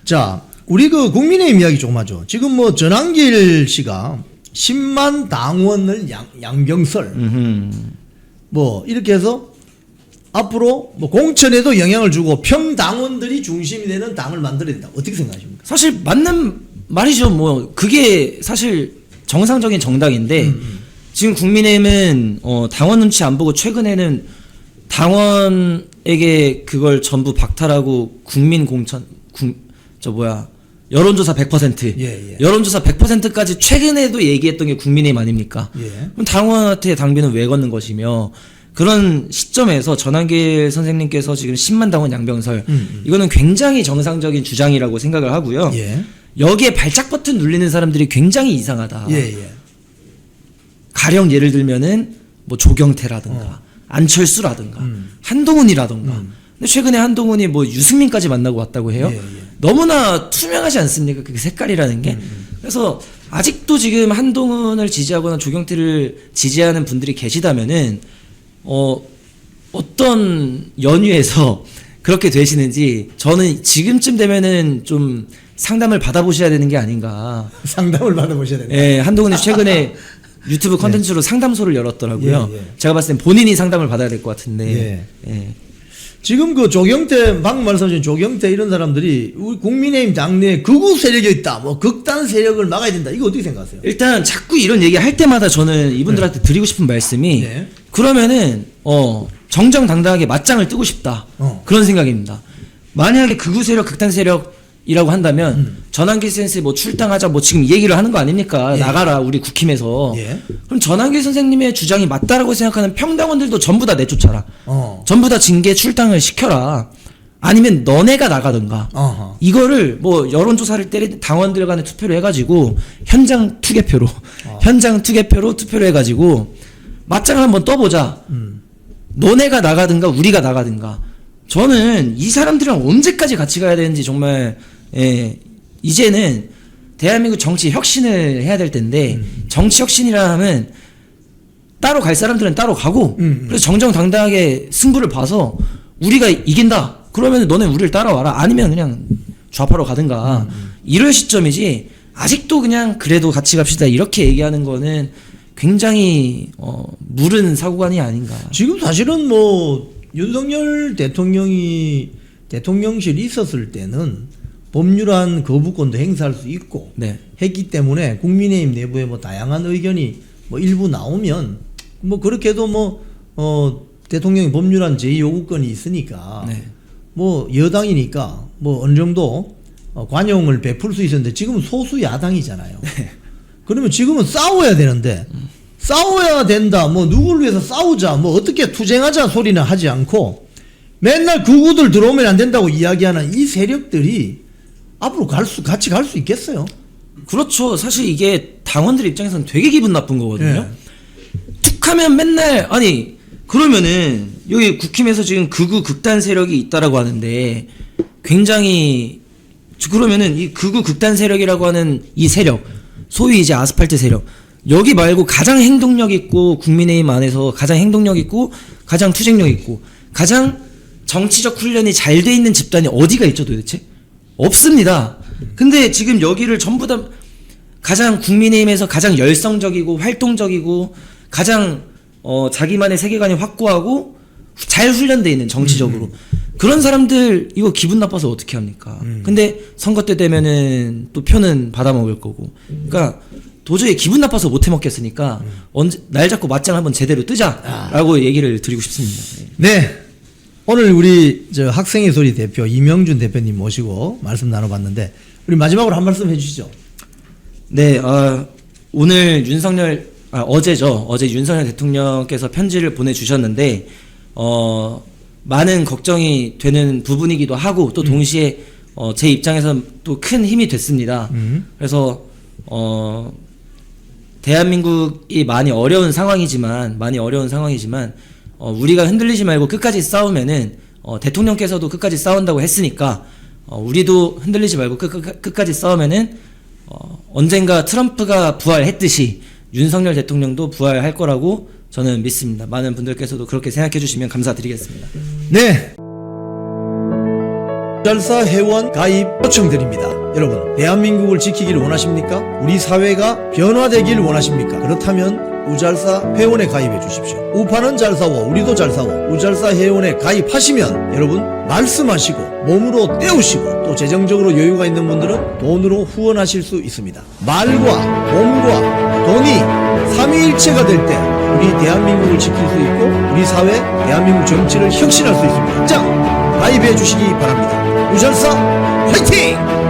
자, 우리 그 국민의힘 이야기 조금 하죠. 지금 뭐 전한길 씨가 10만 당원을 양병설 뭐 이렇게 해서 앞으로 뭐 공천에도 영향을 주고 평당원들이 중심이 되는 당을 만들어야 된다. 어떻게 생각하십니까? 사실 맞는 말이죠. 뭐 그게 사실 정상적인 정당인데 지금 국민의힘은 당원 눈치 안 보고 최근에는 당원에게 그걸 전부 박탈하고 국민 공천 여론조사 100%. 예. 여론조사 100%까지 최근에도 얘기했던 게 국민의힘 아닙니까? 예. 그럼 당원한테 당비는 왜 걷는 것이며 그런 시점에서 전한길 선생님께서 지금 10만 당원 양병설 이거는 굉장히 정상적인 주장이라고 생각을 하고요. 예. 여기에 발작 버튼 눌리는 사람들이 굉장히 이상하다. 예. 가령 예를 들면은 뭐 조경태라든가 안철수라든가 한동훈이라든가. 근데 최근에 한동훈이 뭐 유승민까지 만나고 왔다고 해요. 예. 너무나 투명하지 않습니까? 그 색깔이라는 게. 그래서 아직도 지금 한동훈을 지지하거나 조경태를 지지하는 분들이 계시다면은 어떤 연유에서 그렇게 되시는지 저는 지금쯤 되면은 좀 상담을 받아보셔야 되는 게 아닌가. 상담을 받아보셔야 된다. 예, 한동훈이 최근에 유튜브 컨텐츠로 상담소를 열었더라고요. 예. 제가 봤을 땐 본인이 상담을 받아야 될 것 같은데. 예. 지금 그 조경태, 방금 말씀하신 조경태 이런 사람들이 우리 국민의힘 당내에 극우 세력이 있다. 뭐 극단 세력을 막아야 된다. 이거 어떻게 생각하세요? 일단 자꾸 이런 얘기 할 때마다 저는 이분들한테 드리고 싶은 말씀이 네. 그러면은 정정당당하게 맞짱을 뜨고 싶다. 그런 생각입니다. 만약에 극우 세력, 극단 세력 이라고 한다면 전환길 센스 뭐 출당하자 뭐 지금 이 얘기를 하는 거 아닙니까? 예. 나가라 우리 국힘에서. 예. 그럼 전환길 선생님의 주장이 맞다라고 생각하는 평당원들도 전부 다 내쫓아라. 전부 다 징계 출당을 시켜라. 아니면 너네가 나가든가. 어허. 이거를 뭐 여론조사를 때린 당원들 간에 투표를 해가지고 현장 투개표로 현장 투개표로 투표를 해가지고 맞짱을 한번 떠보자. 너네가 나가든가 우리가 나가든가. 저는 이 사람들이랑 언제까지 같이 가야 되는지 정말 이제는 대한민국 정치 혁신을 해야 될 텐데 정치 혁신이라 하면 따로 갈 사람들은 따로 가고 그래서 정정당당하게 승부를 봐서 우리가 이긴다. 그러면 너네 우리를 따라와라. 아니면 그냥 좌파로 가든가. 이럴 시점이지 아직도 그냥 그래도 같이 갑시다 이렇게 얘기하는 거는 굉장히 무른 사고관이 아닌가. 지금 사실은 뭐 윤석열 대통령이 대통령실에 있었을 때는 법률안 거부권도 행사할 수 있고 네. 했기 때문에 국민의힘 내부에 뭐 다양한 의견이 뭐 일부 나오면 뭐 그렇게도 뭐 대통령이 법률안 제2요구권이 있으니까 네. 뭐 여당이니까 뭐 어느 정도 관용을 베풀 수 있었는데 지금은 소수 야당이잖아요. 네. 그러면 지금은 싸워야 되는데 싸워야 된다. 뭐 누구를 위해서 싸우자. 뭐 어떻게 투쟁하자 소리는 하지 않고 맨날 극우들 들어오면 안 된다고 이야기하는 이 세력들이 앞으로 같이 갈 수 있겠어요? 그렇죠. 사실 이게 당원들 입장에서는 되게 기분 나쁜 거거든요. 예. 툭하면 맨날 아니 그러면은 여기 국힘에서 지금 극우 극단 세력이 있다라고 하는데 굉장히 그러면은 이 극우 극단 세력이라고 하는 이 세력 소위 이제 아스팔트 세력 여기 말고 가장 행동력 있고 국민의힘 안에서 가장 행동력 있고 가장 투쟁력 있고 가장 정치적 훈련이 잘 돼 있는 집단이 어디가 있죠 도대체? 없습니다. 근데 지금 여기를 전부 다 가장 국민의힘에서 가장 열성적이고 활동적이고 가장 자기만의 세계관이 확고하고 잘 훈련돼 있는 정치적으로 그런 사람들 이거 기분 나빠서 어떻게 합니까? 근데 선거 때 되면은 또 표는 받아먹을 거고 그러니까 도저히 기분 나빠서 못 해먹겠으니까 언제 날 잡고 맞짱 한번 제대로 뜨자라고 얘기를 드리고 싶습니다. 네. 오늘 우리 저 학생의 소리 대표 이명준 대표님 모시고 말씀 나눠봤는데 우리 마지막으로 한 말씀 해주시죠. 네, 오늘 어제죠. 어제 윤석열 대통령께서 편지를 보내주셨는데 많은 걱정이 되는 부분이기도 하고 또 동시에 제 입장에서는 또 큰 힘이 됐습니다. 그래서 대한민국이 많이 어려운 상황이지만 우리가 흔들리지 말고 끝까지 싸우면은 대통령께서도 끝까지 싸운다고 했으니까 우리도 흔들리지 말고 끝까지 싸우면은 언젠가 트럼프가 부활했듯이 윤석열 대통령도 부활할 거라고 저는 믿습니다. 많은 분들께서도 그렇게 생각해 주시면 감사드리겠습니다. 네. 우잘사 회원 가입 요청드립니다. 여러분, 대한민국을 지키길 원하십니까? 우리 사회가 변화되길 원하십니까? 그렇다면 우잘사 회원에 가입해 주십시오. 우파는 잘 싸워, 우리도 잘 싸워. 우잘사 회원에 가입하시면 여러분 말씀하시고 몸으로 때우시고 또 재정적으로 여유가 있는 분들은 돈으로 후원하실 수 있습니다. 말과 몸과 돈이 삼위일체가 될 때 우리 대한민국을 지킬 수 있고 우리 사회, 대한민국 정치를 혁신할 수 있습니다. 자, 가입해 주시기 바랍니다. 우잘사 화이팅!